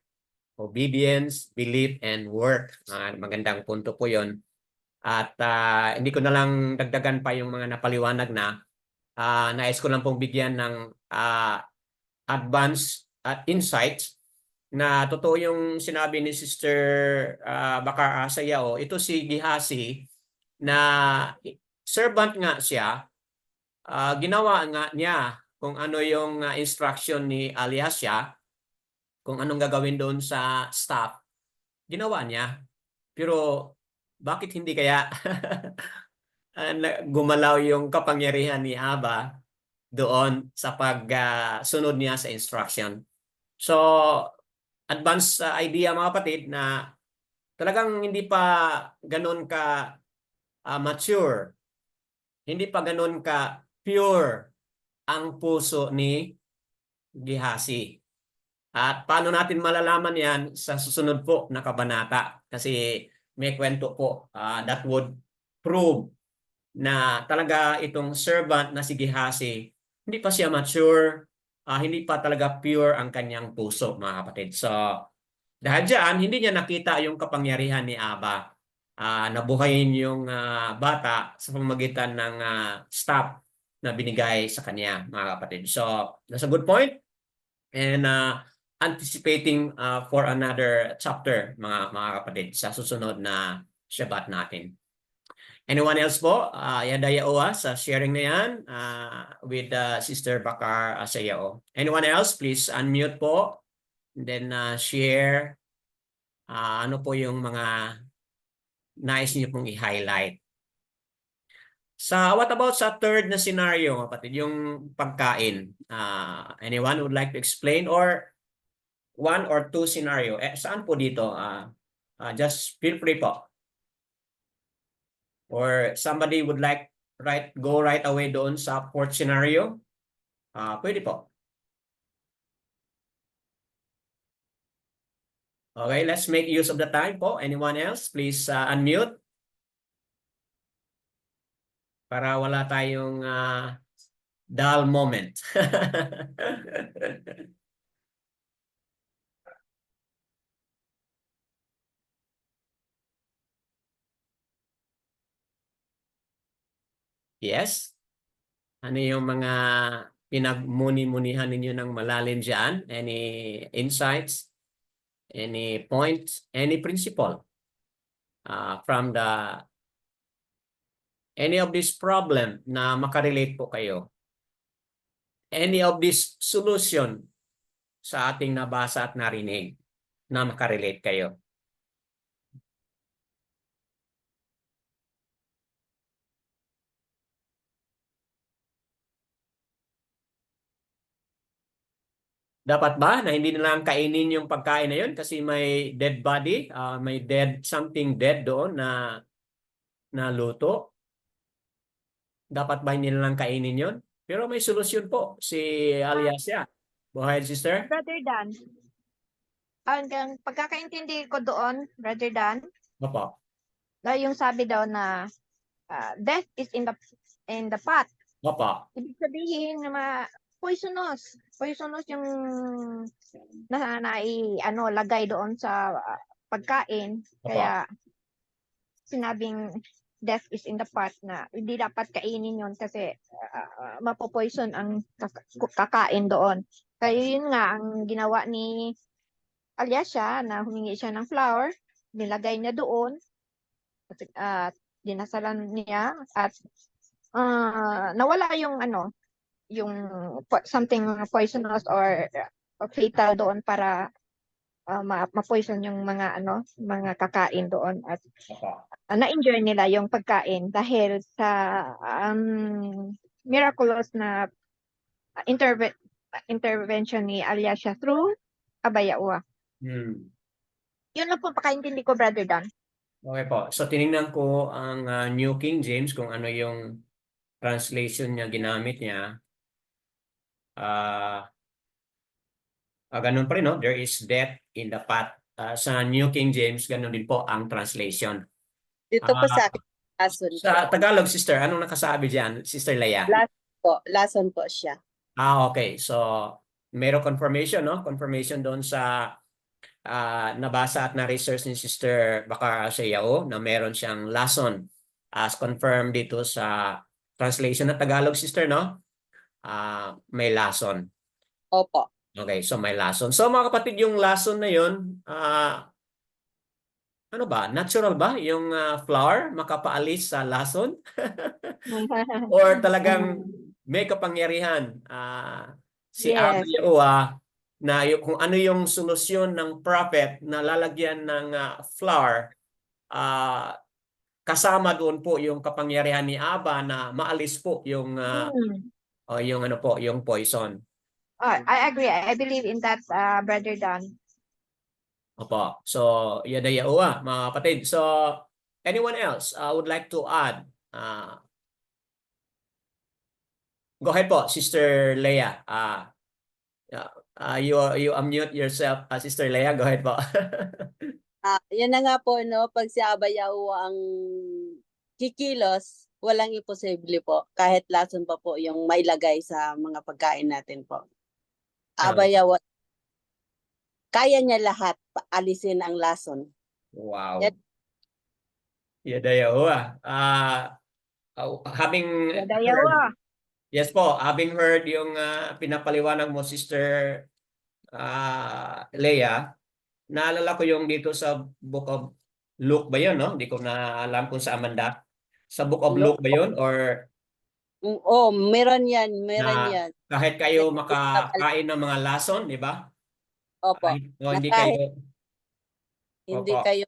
[SPEAKER 1] Obedience, belief, and work. Magandang punto po yun. At hindi ko na lang dagdagan pa yung mga napaliwanag na nais ko lang pong bigyan ng advance at insights na totoo yung sinabi ni Sister Bakar Asayao. Ito si Gehazi na servant nga siya, ginawa nga niya kung ano yung instruction ni Aliasya, kung anong gagawin doon sa staff. Ginawa niya. Pero bakit hindi kaya gumalaw yung kapangyarihan ni Aba doon sa pagsunod niya sa instruction? So, advanced idea mga kapatid na talagang hindi pa ganun ka mature, hindi pa ganun ka pure ang puso ni Gehazi. At paano natin malalaman yan sa susunod po na kabanata? Kasi may kwento po that would prove na talaga itong servant na si Gehazi, hindi pa siya mature, hindi pa talaga pure ang kanyang puso, mga kapatid. So, dahil dyan, hindi niya nakita yung kapangyarihan ni Aba. Nabuhayin yung bata sa pamamagitan ng staff na binigay sa kanya, mga kapatid. So, that's a good point. And anticipating for another chapter, mga kapatid, sa susunod na Shabbat natin. Anyone else po? Yadayaoa sa sharing na yan with Sister Bakar Asayao. Anyone else? Please unmute po. And then share ano po yung mga nais niyo pong i-highlight. What about sa third na scenario, kapatid, yung pagkain? Anyone would like to explain or one or two scenario? Saan po dito? Just feel free po. Or somebody would like go right away doon sa fourth scenario? Pwede po. Okay, let's make use of the time po. Anyone else? Please unmute. Para wala tayong dull moment. Yes? Ano yung mga pinagmuni-munihan ninyo ng malalim dyan? Any insights? Any points? Any principle? From any of this problem na makarelate po kayo? Any of this solution sa ating nabasa at narinig na makarelate kayo? Dapat ba na hindi na lang kainin yung pagkain na yun kasi may dead body, may something dead doon na luto? Dapat ba hindi na lang kainin yun? Pero may solusyon po si Aliasia. Go ahead, sister.
[SPEAKER 3] Brother Dan, ang pagkakaintindi ko doon, Brother Dan,
[SPEAKER 1] Opo.
[SPEAKER 3] yung sabi daw na death is in the in the pot.
[SPEAKER 1] Opo.
[SPEAKER 3] Ibig sabihin na poisonous. Poisonous yung lagay doon sa pagkain.
[SPEAKER 1] Opo.
[SPEAKER 3] Kaya sinabing death is in the pot na hindi dapat kainin yun kasi mapopoison ang kakain doon. Kaya yun nga ang ginawa ni Alyasha na humingi siya ng flour, nilagay niya doon at dinasalan niya at nawala yung yung something poisonous or fatal doon para ma-poison yung mga kakain doon at
[SPEAKER 1] Opo.
[SPEAKER 3] na-enjoy nila yung pagkain dahil sa miraculous na intervention ni Alyasha through Abayaoa. Yun lang po pakaintindi ko, Brother Dan.
[SPEAKER 1] Okay po. So tiningnan ko ang New King James kung ano yung translation niya ginamit niya. Ganun pa rin, no? There is death in the pot. Sa New King James, ganun din po ang translation.
[SPEAKER 4] Dito po sa akin, lason
[SPEAKER 1] Sa
[SPEAKER 4] po.
[SPEAKER 1] Tagalog, sister, anong nakasabi dyan, Sister Leia?
[SPEAKER 4] Lason po siya.
[SPEAKER 1] Okay. So, mayroong confirmation, no? Confirmation doon sa nabasa at na-research ni Sister Bakar Sayao na meron siyang lason as confirmed dito sa translation na Tagalog, sister, no? May lason.
[SPEAKER 4] Opo.
[SPEAKER 1] Okay, so may lason. So mga kapatid, yung lason na yun, ano ba? Natural ba yung flour makapaalis sa lason? Or talagang may kapangyarihan si
[SPEAKER 3] Yes.
[SPEAKER 1] Abayaoa na kung ano yung solusyon ng prophet na lalagyan ng flour, kasama doon po yung kapangyarihan ni Aba na maalis po yung yung poison.
[SPEAKER 3] I agree. I believe in that, Brother Dan.
[SPEAKER 1] Opo. So, Yadayaoa, mga kapatid. So, anyone else would like to add? Go ahead po, Sister Leia. You unmute yourself, Sister Leia. Go ahead po.
[SPEAKER 4] Yan na nga po, no? Pag si Abayaoa ang kikilos, walang imposible po. Kahit lason pa po yung mailagay sa mga pagkain natin po. Abayaoa, kaya niya lahat alisin ang lason.
[SPEAKER 1] Wow. Yadayaoa. Yes po, having heard yung pinapaliwanag mo, Sister Leia, naalala ko yung dito sa Book of Luke ba yun, no? Hindi ko na alam kung saan banda. Sa Book of Luke ba yun? Or
[SPEAKER 4] Meron yan. Meron
[SPEAKER 1] na
[SPEAKER 4] yan.
[SPEAKER 1] kahit kayo makakain ng mga lason, di ba?
[SPEAKER 4] Opo.
[SPEAKER 1] Hindi
[SPEAKER 4] Kahit
[SPEAKER 1] kayo.
[SPEAKER 4] hindi
[SPEAKER 1] Opo.
[SPEAKER 4] kayo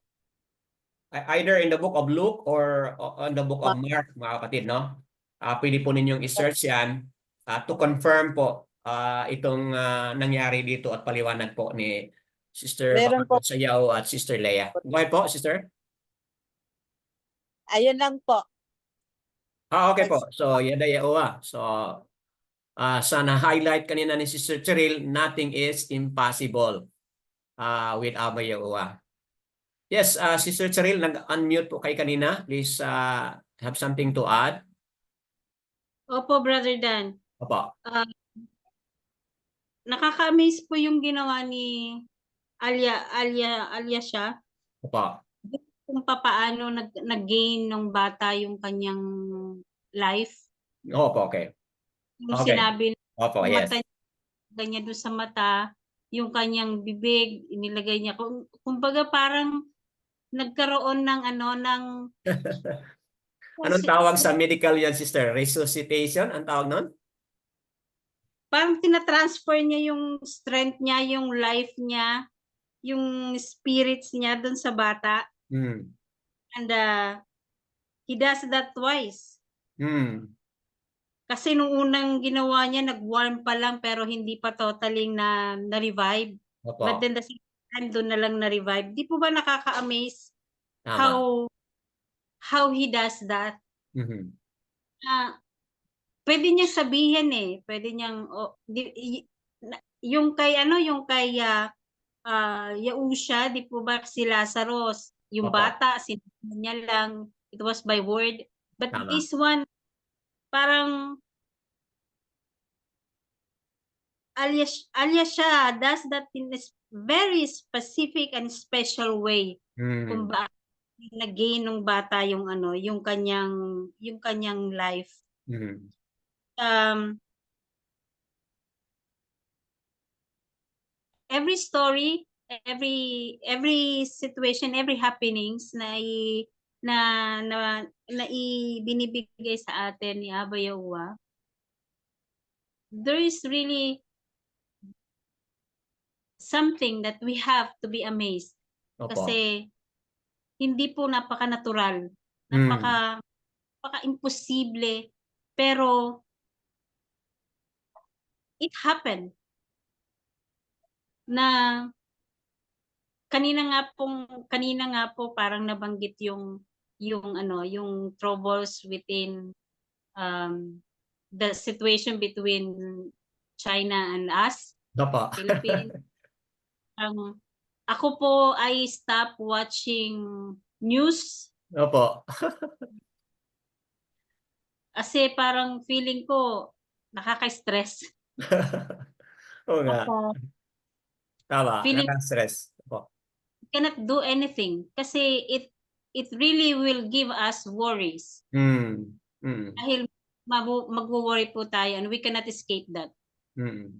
[SPEAKER 1] Either in the Book of Luke or on the Book of Mark, mga kapatid, no? Pwede po ninyong i-search yan to confirm po itong nangyari dito at paliwanag po ni Sister
[SPEAKER 4] Meron po.
[SPEAKER 1] Sayao at Sister Leia. Go ahead po, Sister.
[SPEAKER 4] Ayun lang po.
[SPEAKER 1] Okay po. So, Yadayaoa. So, sana highlight kanina ni Sister Cheryl, nothing is impossible with Abayaoa. Yes, Sister Cheryl, nag-unmute po kay kanina. Please have something to add.
[SPEAKER 2] Opo, Brother Dan.
[SPEAKER 1] Opo.
[SPEAKER 2] Nakaka-amaze po yung ginawa ni Alyasha.
[SPEAKER 1] Opo.
[SPEAKER 2] Kung papaano nag-gain ng bata yung kanyang life.
[SPEAKER 1] Opo, okay.
[SPEAKER 2] Yung
[SPEAKER 1] Okay.
[SPEAKER 2] sinabi
[SPEAKER 1] Opo, yes.
[SPEAKER 2] mata niya doon sa mata, yung kanyang bibig, inilagay niya. Kumbaga parang nagkaroon ng
[SPEAKER 1] Anong tawag sa medical yan, Sister? Resuscitation? Ang tawag nun?
[SPEAKER 2] parang tinatransfer niya yung strength niya, yung life niya, yung spirits niya doon sa bata. And he does that twice. Kasi nung unang ginawa niya, nag-warm pa lang pero hindi pa totally na-revive.
[SPEAKER 1] Opo.
[SPEAKER 2] But then the same time, doon na lang na-revive. Di po ba nakaka-amaze
[SPEAKER 1] Tama.
[SPEAKER 2] how he does that? Pwede niya sabihin pwede niyang yung kay Yausha, di po ba si Lazarus, yung
[SPEAKER 1] Opo.
[SPEAKER 2] bata, sinabi niya lang, it was by word. But
[SPEAKER 1] Tama.
[SPEAKER 2] this one, parang alias siya does that in a very specific and special way kung
[SPEAKER 1] Mm.
[SPEAKER 2] bakit nag-gain ng bata yung ano, yung kanyang life.
[SPEAKER 1] Mm.
[SPEAKER 2] Every story, every situation, every happenings na binibigay sa atin ni Aba Yawa, there is really something that we have to be amazed.
[SPEAKER 1] Opo.
[SPEAKER 2] Kasi hindi po napaka-natural,
[SPEAKER 1] Mm.
[SPEAKER 2] napaka-imposible, pero it happened na kanina nga po parang nabanggit yung troubles within the situation between China and us,
[SPEAKER 1] Opo.
[SPEAKER 2] Philippines. Ako po ay stop watching news
[SPEAKER 1] Opo.
[SPEAKER 2] kasi parang feeling ko nakaka-stress.
[SPEAKER 1] Oo nga.
[SPEAKER 2] Ako,
[SPEAKER 1] Tama.
[SPEAKER 2] feeling
[SPEAKER 1] Nakaka-stress. Opo.
[SPEAKER 2] cannot do anything kasi it really will give us worries.
[SPEAKER 1] Mm. Mm.
[SPEAKER 2] Dahil magwo-worry po tayo and we cannot escape that.
[SPEAKER 1] Mm.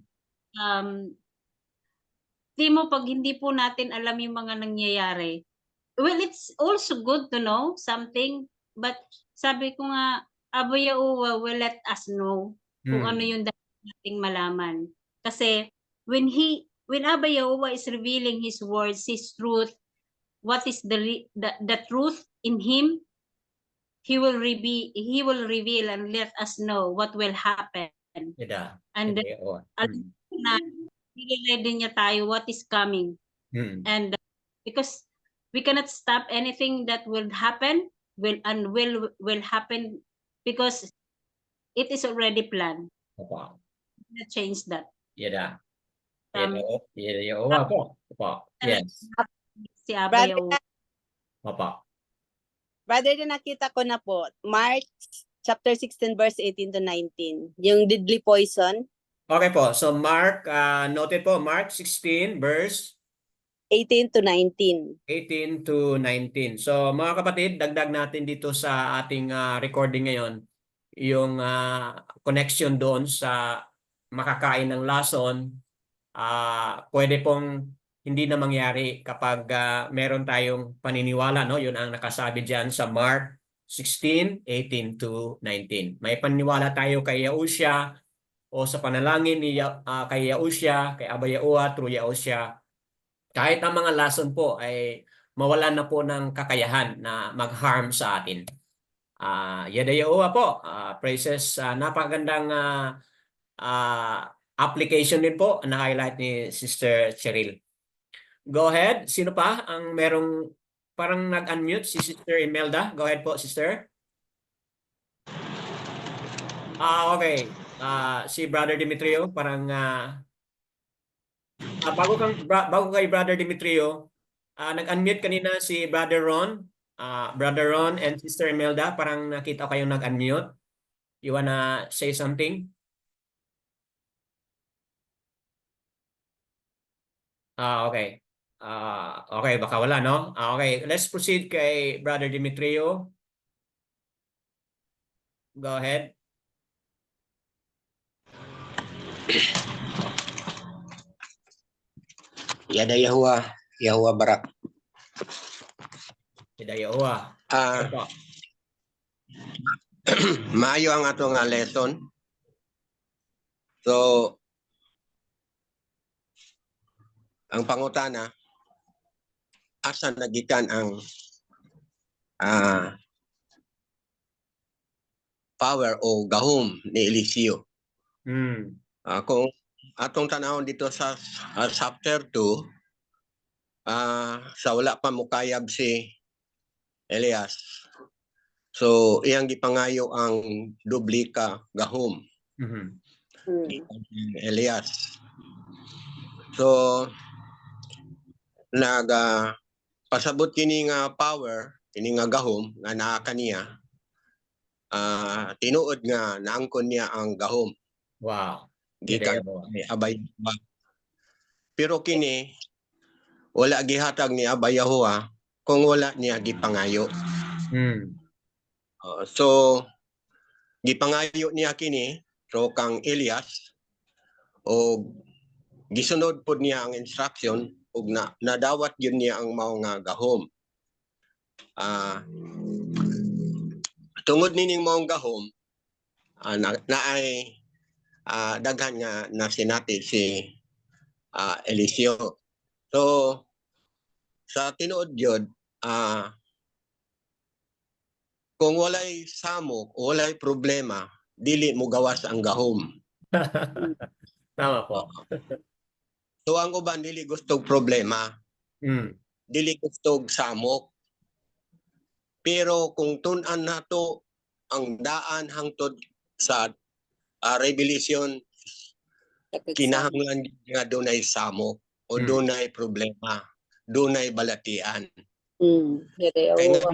[SPEAKER 2] Di mo pag hindi po natin alam yung mga nangyayari, well, it's also good to know something, but sabi ko nga, Aba Yawa will let us know kung ano
[SPEAKER 1] Mm.
[SPEAKER 2] yung dapat nating malaman. Kasi when Aba Yawa is revealing his words, his truth, what is the truth in him, he will reveal and let us know what will happen.
[SPEAKER 1] Ida.
[SPEAKER 2] And
[SPEAKER 1] Ida. Oo.
[SPEAKER 2] alam na ready niya tayo what is coming.
[SPEAKER 1] Mm.
[SPEAKER 2] And because we cannot stop anything that will happen, will happen because it is already planned.
[SPEAKER 1] Opo.
[SPEAKER 2] We cannot change that.
[SPEAKER 1] Ida.
[SPEAKER 2] Um,
[SPEAKER 1] Ida. Opo. Opo. Yes.
[SPEAKER 2] Si Aba Yawa.
[SPEAKER 1] Opo.
[SPEAKER 4] Brother, na nakita ko na po, Mark chapter 16 verse 18 to 19, yung deadly poison,
[SPEAKER 1] Okay po. So Mark, noted po, Mark 16 verse
[SPEAKER 4] 18 to 19.
[SPEAKER 1] 18 to 19. So mga kapatid, dagdag natin dito sa ating recording ngayon yung connection doon sa makakain ng lason. Pwede pong hindi na mangyari kapag meron tayong paniniwala, no? Yun ang nakasabi diyan sa Mark 16, 18 to 19. May paniniwala tayo kay Yahushua o sa panalangin ni kay Yahushua, kay Aba Yawa, through Yahushua. Kahit ang mga lason po ay mawalan na po ng kakayahan na mag-harm sa atin. Yada Yawa po, praises, napakagandang application din po na highlight ni Sister Cheryl. Go ahead. Sino pa ang merong parang nag-unmute? Si Sister Imelda. Go ahead po, Sister. Okay. Si Brother Demetrio, parang bago kay Brother Demetrio, nag-unmute kanina si Brother Ron. Brother Ron and Sister Imelda, parang nakita ko kayong nag-unmute. You wanna say something? Okay. Okay, baka wala, no? Okay, let's proceed kay Brother Demetrio. Go ahead.
[SPEAKER 5] Yada Yahuwah Barak.
[SPEAKER 1] Yahuwah.
[SPEAKER 5] Maayo ang atong lesson. So, ang pangutana, asa nagikan ang power o gahom ni Eliseo. Kung atong tanawon dito sa chapter 2, sa wala pa mukayab si Elias. So, iyang gipangayo ang dublika gahom. Elias. So, pasabot kini nga power, kini nga gahom nga naa kaniya, tinuod nga naangkon niya ang gahom
[SPEAKER 1] Wow.
[SPEAKER 5] gikan
[SPEAKER 1] Yahuwah.
[SPEAKER 5] ni Abay Yahuwah. Pero kini wala gihatag ni Abay Yahuwah kung wala niya gipangayo. So gipangayo niya kini so kang Elias o gisunod pod niya ang instruction ug nadawat yun niya ang mao nga gahom. Tungod nining maong gahom naay daghan nga nasinati si Eliseo. So sa tinuod yun, kung walay samok, walay problema, dili mo gawas ang gahom.
[SPEAKER 1] Tama po.
[SPEAKER 5] So ang uban dili gustog problema, dili gustog samok. Pero kung tun-an nato ang daan hangtod sa Revelation, kinahanglan nga dunay samok o dunay problema, dunay balatian. Kaya nga,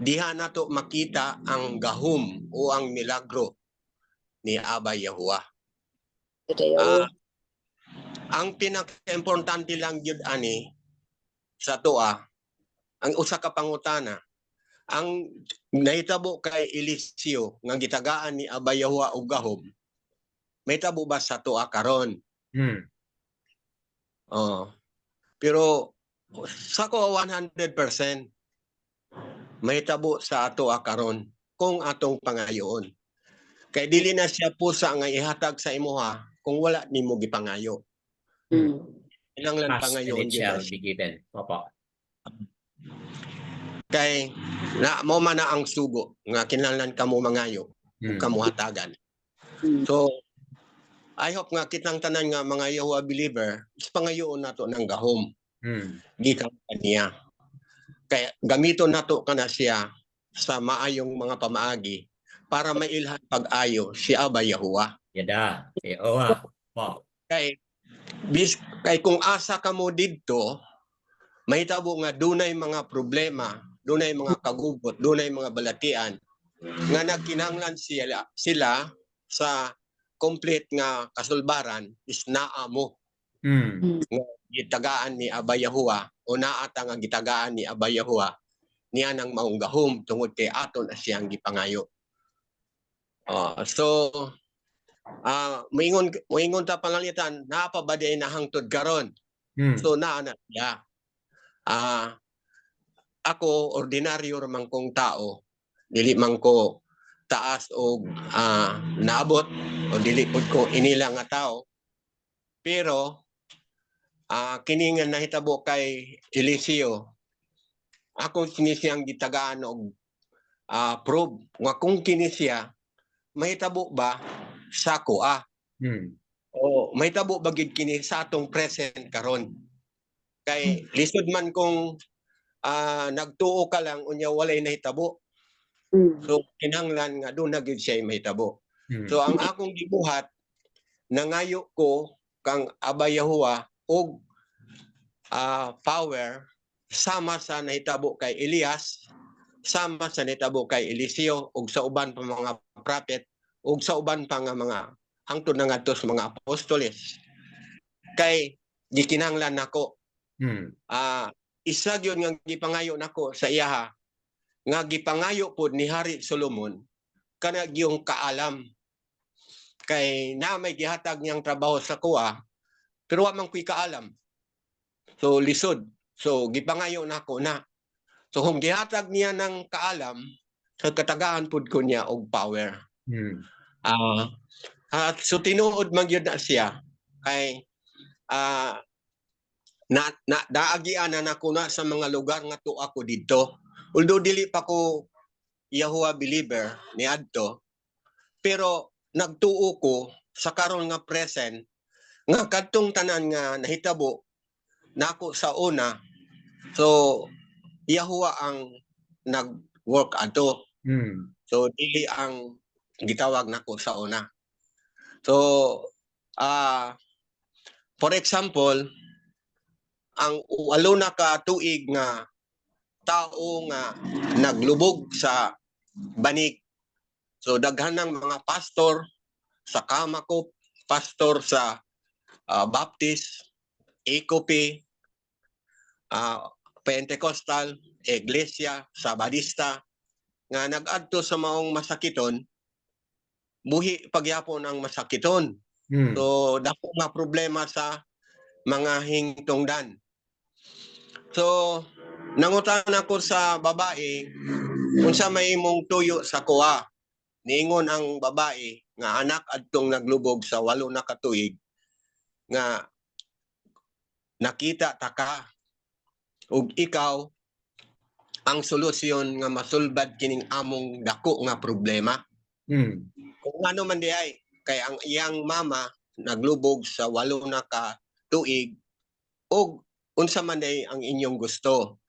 [SPEAKER 5] diha nato makita ang gahom o ang milagro ni Abay Yahuwah. Ang pinaka-importante lang yun ani sa toa, ang usa ka pangutana, ang nahitabo kay Eliseo nga gitagaan ni Abay Yahuwah og gahom, mahitabo ba sa toa karon? Pero sa ko 100% mahitabo sa toa karon kung atong pangayoon. Kay dili na siya pusa nga ihatag sa imuha kung wala nimo gipangayo. Kinahanglan pangayoon
[SPEAKER 1] shall
[SPEAKER 5] gyud.
[SPEAKER 1] be given. Opo.
[SPEAKER 5] Kay mo man na ang sugo nga kinahanglan kamo mangayo ug kamo hatagan. So I hope nga kitang tanan nga mga Yahuwah believer is pangayoon nato ng gahom. Gikan kaniya. Kaya gamiton nato kana siya sa maayong mga pamaagi para mailhan pag-ayo si Abay Yahuwah.
[SPEAKER 1] Yada. Yahuwah. Wow.
[SPEAKER 5] Kay kung asa kamo didto, mahitabo nga dunay mga problema, dunay mga kagubot, dunay mga balatian nga nagkinahanglan sila sa complete nga kasulbaran is naa mo. Nga gitagaan ni Abay Yahuwah o naata nga gitagaan ni Abay Yahuwah niya nang maong gahom tungod kay aton na siyang gipangayo. So moingon ta pananglitan naa pa ba di nahangtod karon? So naa na siya. Ako ordinaryo ramang kong tao, dili man ko taas o naabot o dili pud ko inila nga tao. Pero kini nga nahitabo kay Eliseo, ako kini siyang gitagaan og probe nga kung kini siya mahitabo ba sa kuha o mahitabo ba gid kini sa atong present karon. Kay lisod man kung nagtuo ka lang unya walay nahitabo. So kinahanglan nga doon na gid siya mahitabo. So ang akong gibuhat nangayo ko kang Abay Yahuwah og power sama sa nahitabo kay Elias, sama sa nahitabo kay Eliseo ug sa uban pa mga prophet ug sa uban pa nga mga hangtod na ngadto sa mga apostoles. Kay gikinahanglan nako isa gyud nga gipangayo nako sa iyaha nga gipangayo pod ni Hari Solomon kana gyung kaalam. Kay na may gihatag niyang trabaho sa kuha pero wa man ko'y kaalam. So lisod. So gipangayo nako na. So kung gihatag niya ng kaalam, sa katagaan pod ko niya og power. So tinuod man gyud na siya kay naagian na nako na sa mga lugar nga tuwa ko dito. Although dili pa ko Yahuwah believer ni adto, pero nagtuo ko sa karon nga present nga kadtong tanan nga nahitabo nako sa una. So Yahuwah ang nag-work ato. So dili ang gitawag nako sa una. So for example, ang walo na ka tuig nga tao nga naglubog sa banig So daghan ng mga pastor sa kama ko, pastor sa Baptist, ECOP, Pentecostal, Iglesia, Sabadista, nga nag-adto sa maong masakiton, buhi pagyapon ang masakiton.
[SPEAKER 1] Hmm.
[SPEAKER 5] So dako nga problema sa mga hingtungdan. So nangutan ako sa babae unsa may imong tuyo sa kuha. Niingon ang babae nga anak adtong naglubog sa 8 na ka tuig nga nakita ta ka ug ikaw ang solusyon nga masulbad kining among dako nga problema.
[SPEAKER 1] Hmm.
[SPEAKER 5] Kung ano man di ay, kay ang iyang mama naglubog sa 8 na ka tuig ug unsa man day ang inyong gusto.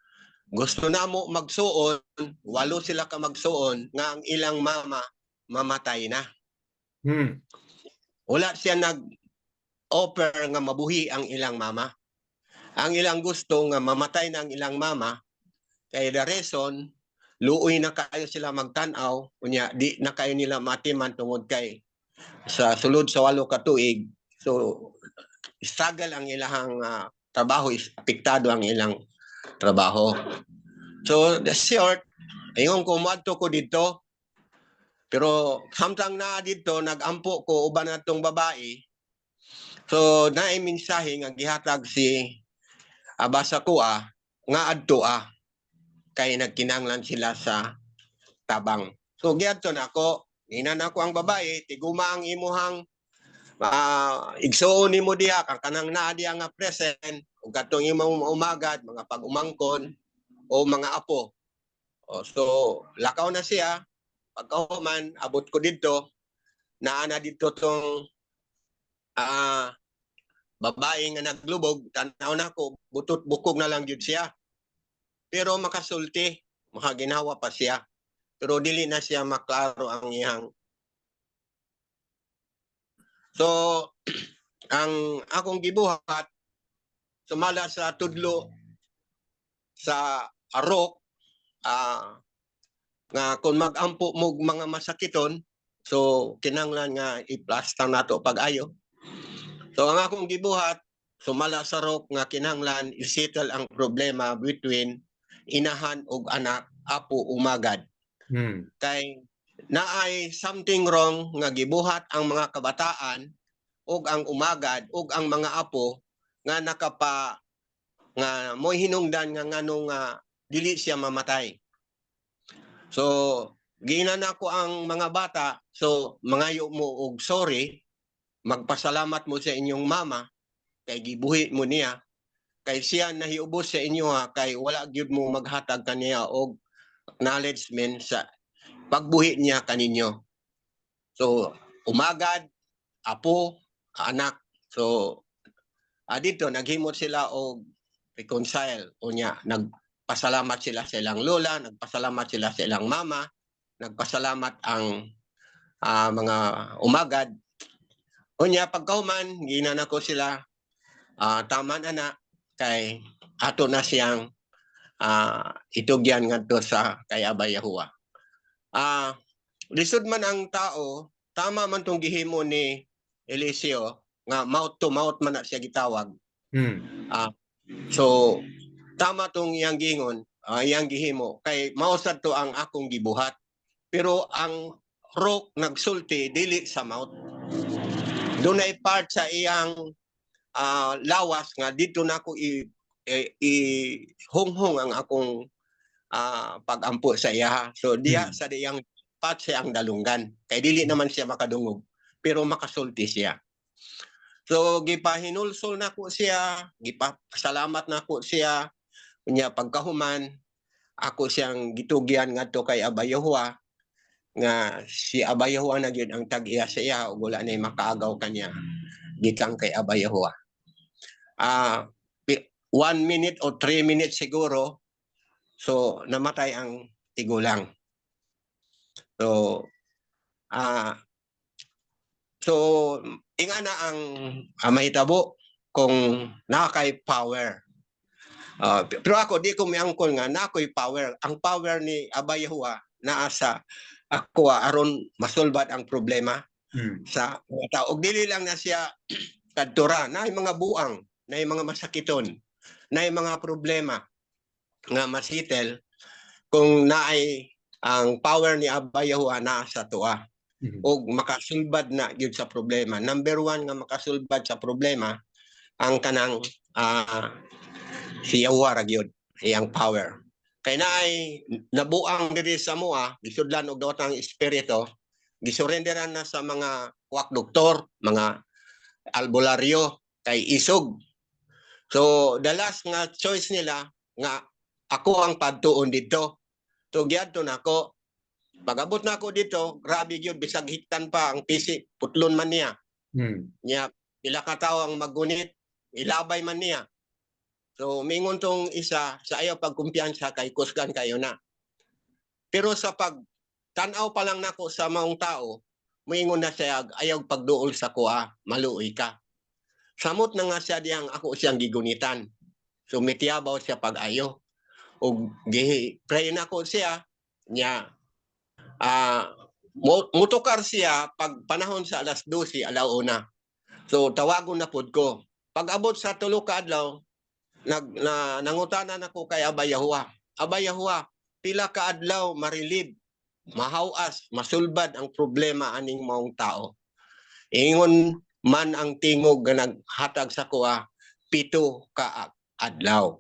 [SPEAKER 5] Gusto namo magsuon, 8 sila ka magsuon nga ang ilang mama mamatay na.
[SPEAKER 1] Hmm.
[SPEAKER 5] Wala siya nag-offer nga mabuhi ang ilang mama. Ang ilang gusto nga mamatay na ang ilang mama, kay the reason, luoy na kayo sila magtanaw, kunya di na kayo nila matiman tungod kay sa sulod sa 8 ka tuig. So struggle ang ilang trabaho, apektado ang ilang trabaho. So the short, ingon ko moadto ko dito, pero samtang na dito nagampo ko uban natong babae. So naay mensahe nga gihatag si Abasa Kuha nga adto kay nagkinanglan sila sa tabang. So giadto na ako, inan ako ang babae, tiguma ang imuhang igsuon nimo diha kang kanang naa diha nga present ug katong imong umagad mga pag-umangkon o mga apo. So lakaw na siya, pagkahuman abot ko dito, naa na dito tong babae nga naglubog, tanaw na ko, butot bukog na lang yun siya. Pero makasulti, makaginawa pa siya. Pero dili na siya maklaro ang iyang. So, ang akong gibuhat, sumala sa tudlo sa arok, nga kung mag-ampo mo mga masakiton, so kinanglan nga i-plasta nato pag-ayo. So ang akong gibuhat, sumala sa arok nga kinanglan i-settle ang problema between inahan ug anak, apo umagad.
[SPEAKER 1] Hmm.
[SPEAKER 5] Kay naay something wrong nga gibuhat ang mga kabataan ug ang umagad ug ang mga apo nga nga mo'y hinungdan nga nganong dili siya mamatay. So ginan ako ang mga bata, so mangayo mo og sorry, magpasalamat mo sa inyong mama kay gibuhi mo niya, kay siya nahiubos sa inyo kay wala gyud mo maghatag kaniya og acknowledgement sa pagbuhi niya kaninyo. So umagad, apo, anak. So dito naghimot sila og reconcile unya, nagpasalamat sila sa ilang lola, nagpasalamat sila sa ilang mama, nagpasalamat ang mga umagad. Unya pagkahuman ginan ako sila, tama na kay ato na siyang itugyan ngadto sa kay Abay Yahuwa. Lisod man ang tao, tama man tong gihimo ni Eliseo nga mouth to mouth man na siya gitawag.
[SPEAKER 1] Hmm.
[SPEAKER 5] So tama tong iyang gingon, iyang gihimo kay mausad to ang akong gibuhat. Pero ang rock nagsulti dili sa mouth. Dunay part sa iyang lawas nga dito na ako ihunghong ang akong pagampo sa iya. So diya sa diyang part siya ang dalunggan. Kay dili naman siya makadungog, pero makasulti siya. So gipahinulsol na ko siya, gipasalamat na ko siya. Unya pagkahuman, ako siyang gitugyan ngadto kay Abay Yahuwa nga si Abay Yahuwa na gyud ang tag-iya sa iya ug wala nay makaagaw kanya gikan kay Abay Yahuwa. 1 minute o 3 minutes siguro, so namatay ang tigulang. So ingana ang mahitabo kung nakay power. Pero ako di ko miangkon nga nakoy power. Ang power ni Abay Yahuwa naa sa ako aron masulbad ang problema
[SPEAKER 1] Mm.
[SPEAKER 5] sa mga tao. Og dili lang na siya kadtura, na mga buang, na mga masakiton, na mga problema nga masitel kung naay ang power ni Abba Yahuwah naa sa tuwa
[SPEAKER 1] Mm.
[SPEAKER 5] og makasulbad na gyud sa problema. Number one nga makasulbad sa problema ang kanang si Yahuwah ra gyud, iyang power. Kay naay nabuang diri sa moa, gisudlan og dawatang espiritu, gisurenderan na sa mga kwak doktor, mga albularyo kay isog. So the last nga choice nila nga ako ang pagtuon dito. So giadto nako. Pag-abot na ako dito, grabe gyud bisag hiktan pa ang pisi, putlon man niya.
[SPEAKER 1] Mm.
[SPEAKER 5] Nya pila ka tawo ang magunit, ilabay man niya. So mingon tong isa sa ayaw pagkumpiyansa kay kusgan kayo na. Pero sa pag tan-aw pa lang nako sa maong tao, moingon na siya ayaw pagduol sa kuha, maluoy ka. Samot na nga siya diyang ako siyang gigunitan. So mitiyabaw siya pag-ayo. O pray na ko siya, nya mutukar siya pag panahon sa alas 12, alauna. So tawagon na pud ko. Pag abot sa tulo ka adlaw, nangutanan ako kay Abba Yahuwah. Abba Yahuwah, pila ka adlaw marilib, mahawas, masulbad ang problema aning maong tao. Ingon man ang tingog nga naghatag sa kuha, 7 ka adlaw.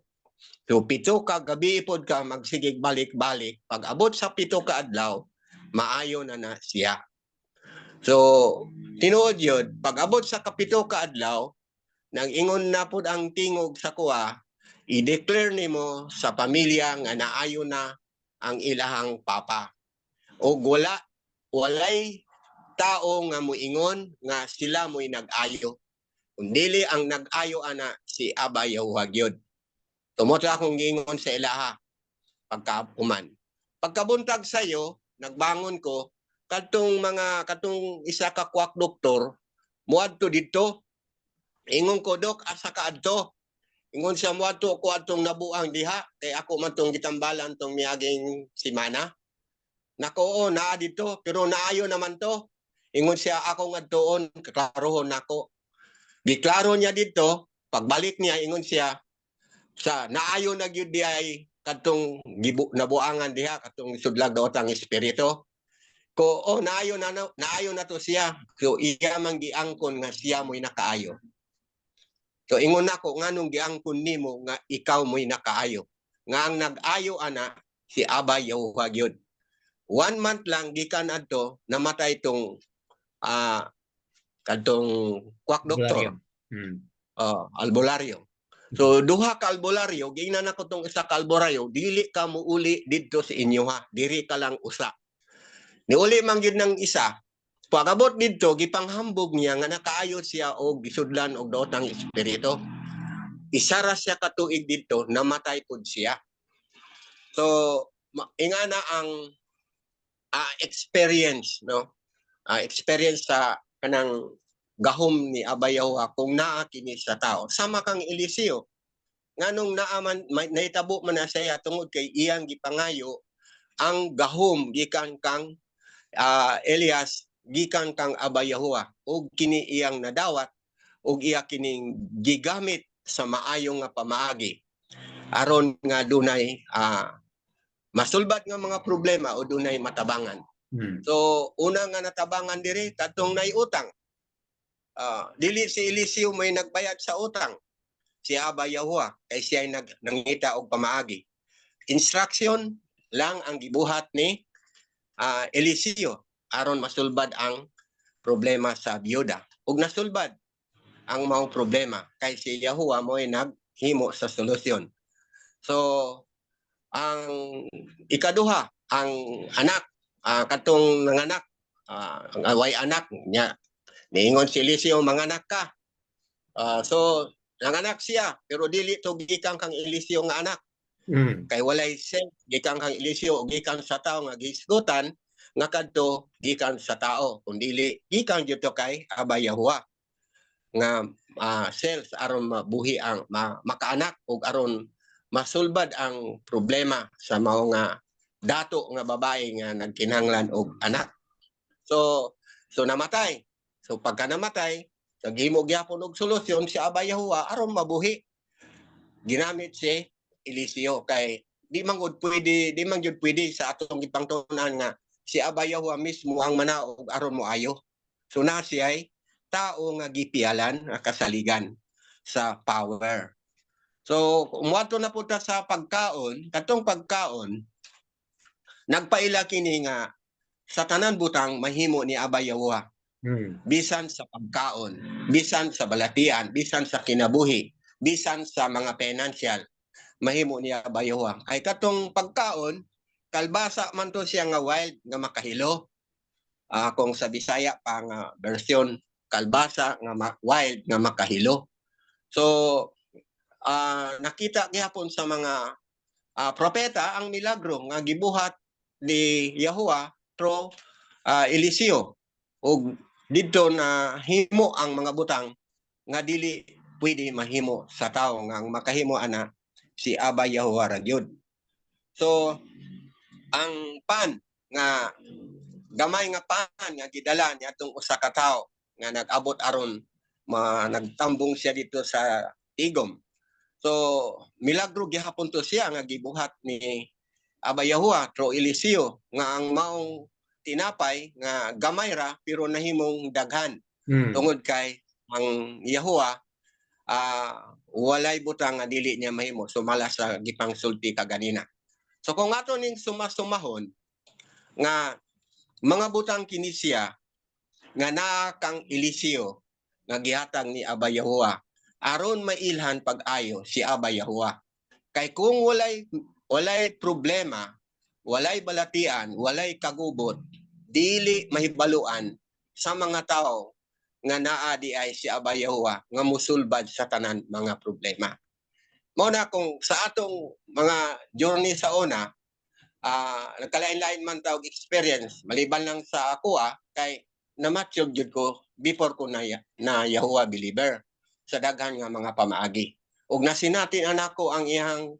[SPEAKER 5] So 7 ka gabi pod ka magsigig balik-balik. Pag abot sa 7 ka adlaw, maayo na siya. So tinuod yun, pag abot sa 7 ka adlaw, nang ingon na pod ang tingog sa kuha, i-declare nimo sa pamilya nga naayo na ang ilahang papa. O walay tao nga moingon nga sila mo'y nag-ayo. Kung dili ang nag-ayo ana si Abba Yahuwah gyud. Tumot akong giingon sa ilaha pagkahuman. Pagkabuntag sayo, nagbangon ko katong isa ka kwak doktor muadto dito. Ingon ko, Dok, asa ka adto? Ingon siya muadto ko atong nabuang diha kay ako man tong gitambalan tong miaging simana. Nako, naa dito pero naayo naman to. Ingon siya ako ngadtoon, kaklarohon nako. Giklaro niya dito, pagbalik niya ingon siya sa naayo na gyud diay kadtong nabuangan diha katong sudlag daw tang espiritu. Ko naayo na to siya. So iya man giangkon nga siya mo'y nakaayo. So ingon nako nganong giangkon nimo nga ikaw mo'y nakaayo. Nga ang nag-ayo ana si Abba Yahuwah gyud. 1 month lang gikan adto namatay tong kadtong kwak doktor. Albularyo. So duha ka albularyo, giingnan nako tong isa ka albularyo, dili ka muuli didto sa inyo ha. Diri ka lang usa. Niuli man gyud nang isa. Pagabot didto gipanghambog niya nga nakaayo siya og gisudlan og daotang espiritu. Isara siya ka tuig didto, namatay pud siya. So ingana ang experience, no? Experience sa kanang gahom ni Abba Yahuwah kung naa kini sa tao. Sama kang Eliseo. Nganong naaman nahitabo man na siya tungod kay iyang gipangayo ang gahom gikan kang Elias gikan kang Abba Yahuwah ug kini iyang nadawat ug iya kining gigamit sa maayo nga pamaagi aron nga dunay masulbad nga mga problema o dunay matabangan. So una nga natabangan diri kadtong nay utang. Dili si Eliseo may nagbayad sa utang. Si Abba Yahuwah kay siya nangita og pamaagi. Instruction lang ang gibuhat ni Eliseo aron masulbad ang problema sa biyuda. Ug nasulbad ang maong problema kay si Yahuwah mo'y naghimo sa solusyon. So ang ikaduha, ang anak, katong nanganak, way anak niya, niingon si Eliseo, manganak ka. So nanganak siya pero dili to gikan kang Eliseo nga anak. Kay walay sense gikan kang Eliseo o gikan sa tao nga gisgutan nga kadto gikan sa tao kundi gikan gyud to kay Abba Yahuwah nga cells aron mabuhi ang makaanak ug aron masulbad ang problema sa mao nga dato nga babae nga nagkinahanglan og anak. So namatay. So pagka namatay, naghimo gyapon og solusyon si Abba Yahuwah aron mabuhi. Ginamit si Eliseo kay di man gud pwede sa atong ipangtunan nga si Abba Yahuwah mismo ang manaog aron mo ayo. So na siya ay tao nga gipialan kasaligan sa power. So umuadto na punta sa pagkaon, katong pagkaon nagpaila kini nga sa tanan butang mahimo ni Abba Yahuwah. Bisan sa pagkaon, bisan sa balatian, bisan sa kinabuhi, bisan sa mga financial, mahimo niya Abba Yahuwah. Ay katong pagkaon, kalbasa man to siya nga wild nga makahilo. Kung sa Bisaya pa nga version, kalbasa nga wild nga makahilo. So nakita gyapon sa mga propeta ang milagro nga gibuhat ni Yahuwah through Eliseo. Og didto na himo ang mga butang nga dili pwede mahimo sa tao nga ang makahimo ana si Abba Yahuwah ra gyud. So ang pan nga gamay nga pan nga gidala ni atong usa ka tawo nga nag-abot aron nagtambong siya dito sa tigom. So milagro gihapon to siya nga gibuhat ni Abba Yahuwah through Eliseo nga ang maong tinapay nga gamay ra pero nahimong daghan. Tungod kay ang Yahuwah walay butang nga dili niya mahimo sumala sa gipangsulti kaganina. So kung ato ning sumasumahon nga mga butang kini siya nga naa kang Eliseo nga gihatag ni Abba Yahuwah aron mailhan pag-ayo si Abba Yahuwah. Kay kung walay problema, walay balatian, walay kagubot, dili mahibaluan sa mga tao nga naa di ay si Abba Yahuwah nga musulbad sa tanan mga problema. Mao na kung sa atong mga journey sa una, nagkalain-lain man tawag experience, maliban lang sa ako kay namatyog jud ko before ko na Yahuwah believer sa daghan nga mga pamaagi. Ug nasinatin anako ang iyang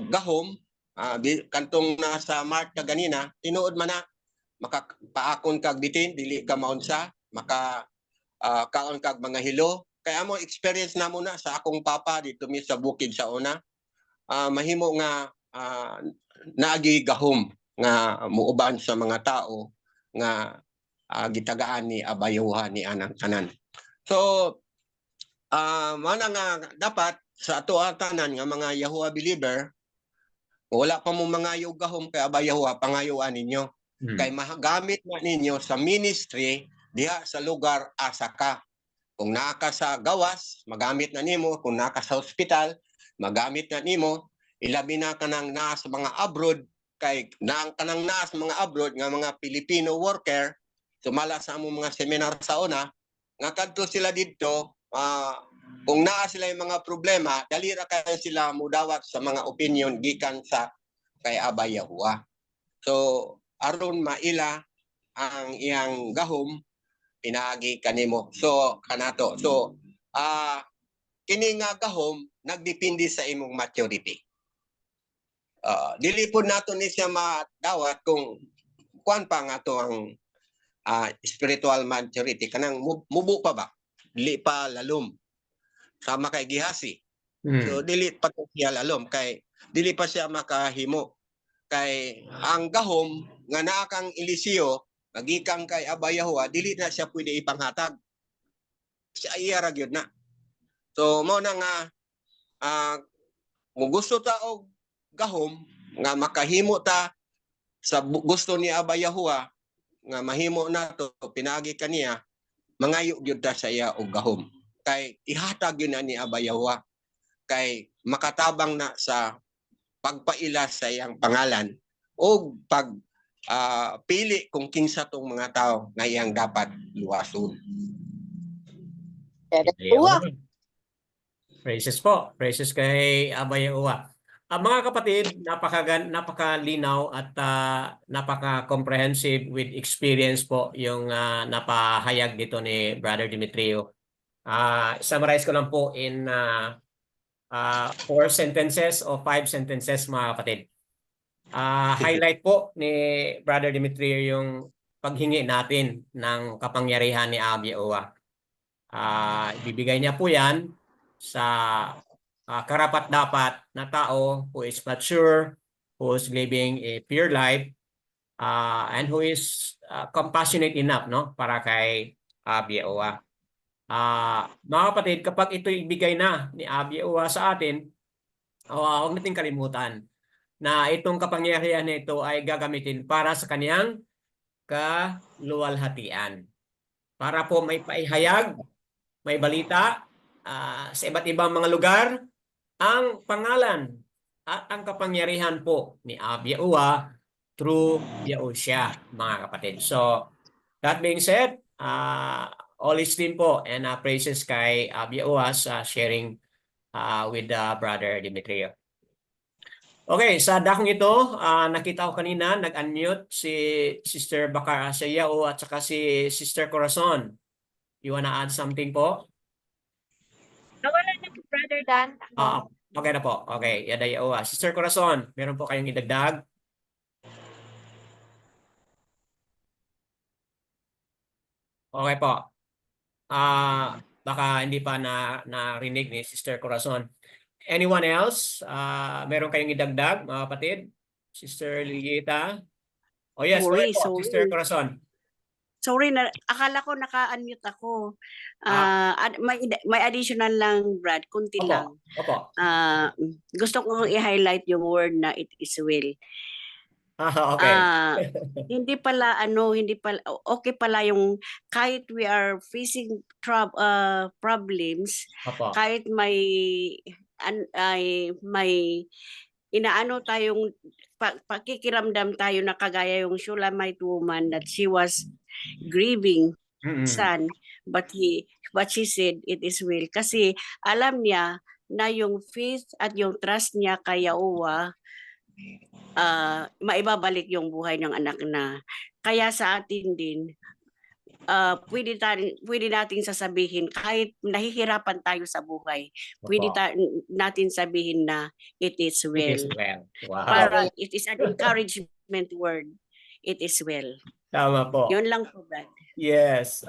[SPEAKER 5] gahom, kantong nasa Mark kaganina, tinuod man na makapaakon kag bitin, dili ka maunsa, kaon kag mga hilo. Kaya mo experience na muna sa akong papa dito mi sa bukid sa una. Mahimo nga naagi gahom nga muuban sa mga tao nga gitagaan ni Abba Yahuwah ni anang tanan. So mana nga dapat sa ato tanan nga mga Yahuwah believer, wala pa mo mga gahom kay Abba Yahuwah, pangayuan ninyo. Kay magamit na ninyo sa ministry diha sa lugar asa ka. Kung naa ka sa gawas, magamit na nimo. Kung naa ka sa ospital, magamit na nimo. Ilabi na kanang naa sa mga abroad, kay kanang naa sa mga abroad nga mga Filipino worker, sumala sa among mga seminar sa una, nga kadto sila dito, kung naa sila yung mga problema, dali ra kayo sila mudawat sa mga opinion gikan sa kay Abba Yahuwah. So aron maila ang iyang gahom, pinaagi kanimo. So kanato. So kini nga gahom nagdepende sa imong maturity. Dili po nato ni siya madawat kung kuan pa nga to ang spiritual maturity kanang mubo pa ba? Dili pa lalom. Sama kay gihasi. So dili pa to siya lalom kay dili pa siya makahimo. Kay ang gahom nga naa kang Eliseo magikan kay Abba Yahuwah, dili na siya pwede ipanghatag. Siya iya ra gyud na. So mao na nga kung gusto ta og gahom nga makahimo ta sa gusto ni Abba Yahuwah nga mahimo nato pinaagi kaniya, mangayo gyud ta sa iya og gahom. Kay ihatag gyud na ni Abba Yahuwah kay makatabang na sa pagpaila sa iyang pangalan o pili kung kinsa tong mga tao nga iyang dapat luwason.
[SPEAKER 1] Praises po. Praises kay Abba Yahuwah. Mga kapatid, napakalinaw at napaka-comprehensive with experience po yung napahayag dito ni Brother Demetrio. Summarize ko lang po in 4 sentences o 5 sentences mga kapatid. highlight po ni Brother Demetrio yung paghingi natin ng kapangyarihan ni Ab Yahuwah. Ibibigay niya po yan sa karapat-dapat na tao who is mature, who is living a pure life, and who is compassionate enough, no, para kay Ab Yahuwah. Mga kapatid, kapag ito ibigay na ni Ab Yahuwah sa atin, huwag nating kalimutan na itong kapangyarihan nito ay gagamitin para sa kaniyang kaluwalhatian. Para po may paihayag, may balita sa iba't ibang mga lugar, ang pangalan at ang kapangyarihan po ni Ab Yahuwah through Yahushua, mga kapatid. So, that being said, all esteem po and praises kay Ab Yahuwah sa sharing with Brother Demetrio. Okay, sa dakong ito, nakita ko kanina, nag-unmute si Sister Bakar Sayao at saka si Sister Corazon. You wanna add something po?
[SPEAKER 3] Nawala na po, Brother Dan.
[SPEAKER 1] Okay na po. Okay, Yada Yawa. Sister Corazon, meron po kayong idagdag? Okay po. Baka hindi pa narinig ni Sister Corazon. Anyone else? Meron kayong idagdag, mga kapatid? Sister Lilieta? Oh yes,
[SPEAKER 6] Sorry,
[SPEAKER 1] okay po.
[SPEAKER 6] sorry.
[SPEAKER 1] Sister Corazon.
[SPEAKER 6] Sorry, akala ko naka-unmute ako. May additional lang, Brad, kunti
[SPEAKER 1] Opo.
[SPEAKER 6] lang.
[SPEAKER 1] Opo.
[SPEAKER 6] Gusto kong i-highlight yung word na it is will.
[SPEAKER 1] Okay.
[SPEAKER 6] Hindi pala okay pala yung kahit we are facing problems,
[SPEAKER 1] Opo.
[SPEAKER 6] kahit may inaano tayong pakikiramdam tayo na kagaya yung Shulamite woman that she was grieving son, but she said it is will, kasi alam niya na yung faith at yung trust niya kay Yahuwah maibabalik yung buhay ng anak na. Kaya sa atin din, pwede natin sasabihin kahit nahihirapan tayo sa buhay, pwede natin sabihin na it is
[SPEAKER 1] It
[SPEAKER 6] well.
[SPEAKER 1] is well. Wow.
[SPEAKER 6] Para it is an encouragement word. It is well.
[SPEAKER 1] Tama po.
[SPEAKER 6] Yun lang po, Brad.
[SPEAKER 1] Yes.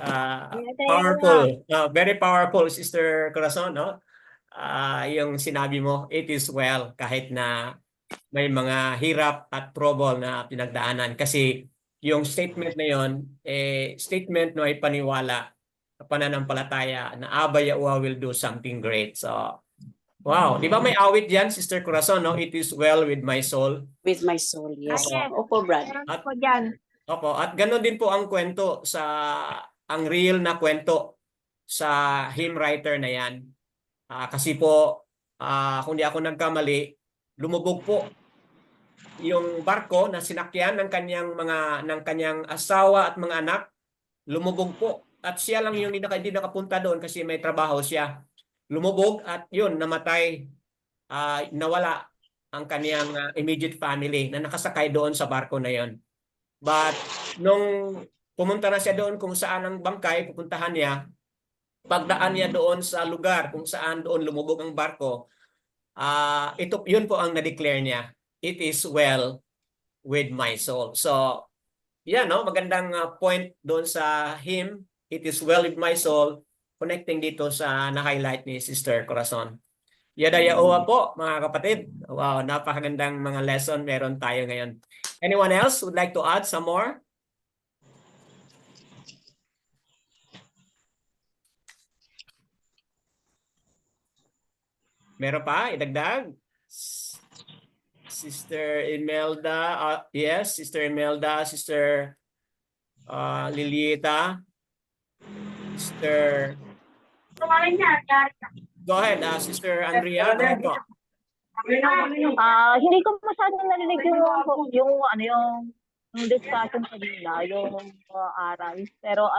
[SPEAKER 1] Powerful. Very powerful, Sister Corazon, no? Yung sinabi mo, it is well, kahit na may mga hirap at trouble na pinagdaanan. Kasi yung statement na yon, statement no ay paniwala, pananampalataya na Abba Yahuwah will do something great. So, wow. Di ba may awit dyan, Sister Corazon, no? It is well with my soul.
[SPEAKER 6] With my soul, yes.
[SPEAKER 3] Yes.
[SPEAKER 6] Opo, Brad.
[SPEAKER 3] Meron po dyan.
[SPEAKER 1] Opo, at gano'n din po ang kwento ang real na kwento sa hymn writer na yan. Kasi po, kung di ako nagkamali, lumubog po yung barko na sinakyan ng kanyang asawa at mga anak. Lumubog po. At siya lang yung hindi nakapunta doon kasi may trabaho siya. Lumubog at yun, namatay. Nawala ang kanyang immediate family na nakasakay doon sa barko na yon. But nung pumunta na siya doon kung saan ang bangkay, pupuntahan niya, pagdaan niya doon sa lugar kung saan doon lumubog ang barko, yun po ang na-declare niya. It is well with my soul. So, yan, no? Magandang point doon sa hymn, it is well with my soul, connecting dito sa na-highlight ni Sister Corazon. Yada Yahuwah po, mga kapatid. Wow, napakagandang mga lesson meron tayo ngayon. Anyone else would like to add some more? Meron pa? Idagdag? Sister Imelda. Yes, Sister Imelda. Sister Lilieta. Sister... Go ahead, Sister Andrea. Go ahead po.
[SPEAKER 7] Hindi ko masyadong narinig yung discussion kanina, yung aral. Pero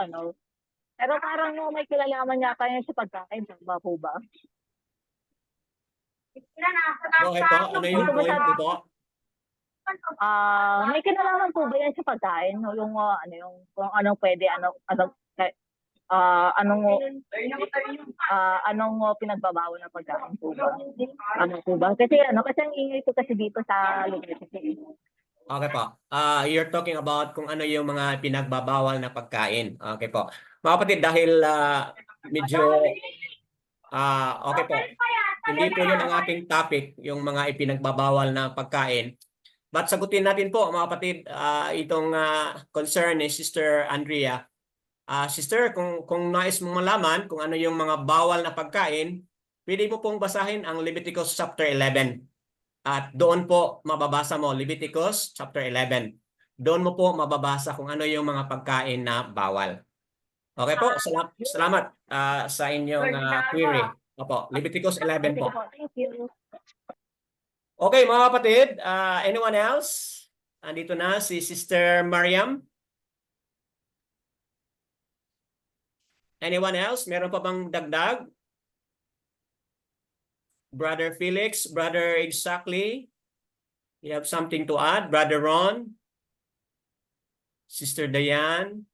[SPEAKER 7] parang may kilalaman yata yun sa pagkain. Tama po ba?
[SPEAKER 1] Go ahead po. Ano yung point po po?
[SPEAKER 7] May kinalaman po ba yan sa pagkain? Kung anong pwede, anong pinagbabawal ng pagkain po ba? Ano po ba? Kasi ang ingay po kasi dito sa lugar kasi
[SPEAKER 1] Okay po. You're talking about kung ano yung mga pinagbabawal na pagkain. Okay po. Mga kapatid, dahil medyo okay po. Hindi po yun ang ating topic, yung mga ipinagbabawal na pagkain. But sagutin natin po mga kapatid itong concern ni Sister Andrea. Sister, kung nais mong malaman kung ano yung mga bawal na pagkain, pwede mo pong basahin ang Leviticus chapter 11. At doon po mababasa mo Leviticus chapter 11. Doon mo po mababasa kung ano yung mga pagkain na bawal. Okay po, salamat sa inyong query. Opo, Leviticus 11 po.
[SPEAKER 7] Thank you.
[SPEAKER 1] Okay mga kapatid, anyone else? Andito na si Sister Mariam. Anyone else? Meron pa bang dagdag? Brother Felix, Brother Exactly. You have something to add? Brother Ron? Sister Diane?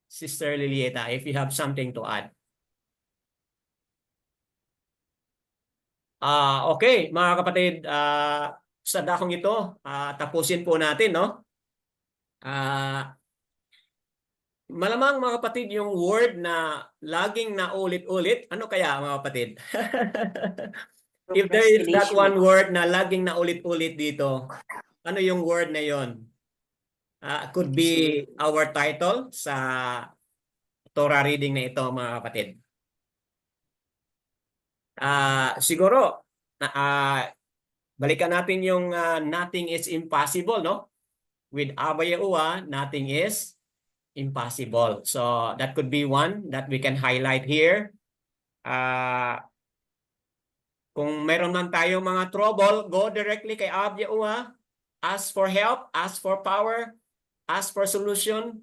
[SPEAKER 1] Sister Lilieta, if you have something to add. Okay, mga kapatid, sa dakong ito, tapusin po natin, no? Malamang mga kapatid, yung word na laging naulit-ulit, ano kaya mga kapatid? If there is that one word na laging naulit-ulit dito, ano yung word na yon? Could be our title sa Torah reading na ito mga kapatid. Siguro, balikan natin yung nothing is impossible, no? With Abba Yahuwah, nothing is impossible. So that could be one that we can highlight here. Kung meron man tayong mga trouble, go directly kay Abba Yahuwah. Ask for help, ask for power, ask for solution.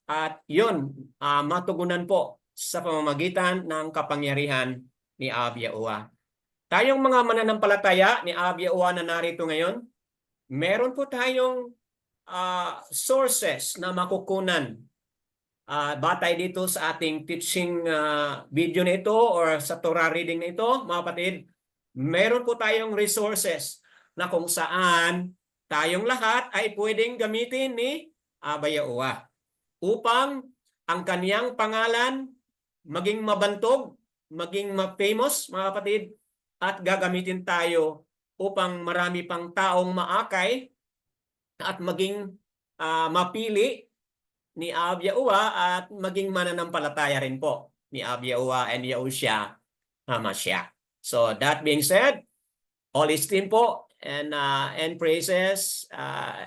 [SPEAKER 1] At yun, matugunan po sa pamamagitan ng kapangyarihan ni Abba Yahuwah. Tayong mga mananampalataya ni Abba Yahuwah na narito ngayon, meron po tayong sources na makukunan. Batay dito sa ating teaching video na ito or sa Torah reading na ito, mga kapatid, meron po tayong resources na kung saan tayong lahat ay pwedeng gamitin ni Abba Yahuwah upang ang kaniyang pangalan maging mabantog, maging ma-famous, mga kapatid, at gagamitin tayo upang marami pang taong maakay at maging mapili ni Abba Yahuwah at maging mananampalataya rin po ni Abba Yahuwah and Yahushua HaMashiach. So that being said, all esteem po and praises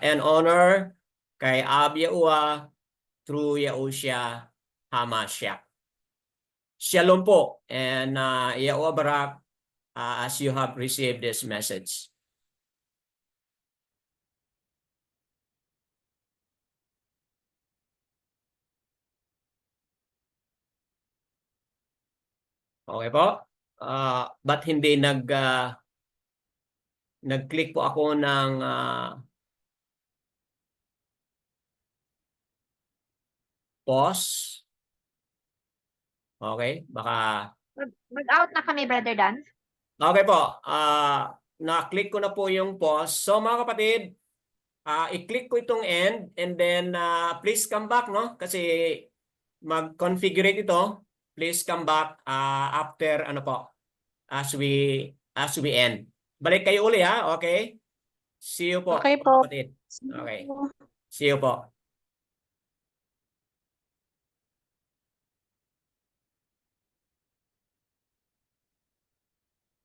[SPEAKER 1] and honor kay Abba Yahuwah through Yahushua HaMashiach. Shalom po and Yahuwah Barak as you have received this message. Okay po? Ba't hindi nag-click po ako ng pause? Okay, baka...
[SPEAKER 3] Mag-out na kami, Brother Dan.
[SPEAKER 1] Okay po, na-click ko na po yung pause. So mga kapatid, i-click ko itong end and then please come back, no? Kasi mag-configure ito. Please come back after ano po, as we end. Balik kayo uli ha, okay? See you po.
[SPEAKER 7] Okay po.
[SPEAKER 1] Kapatid. Okay. See you po.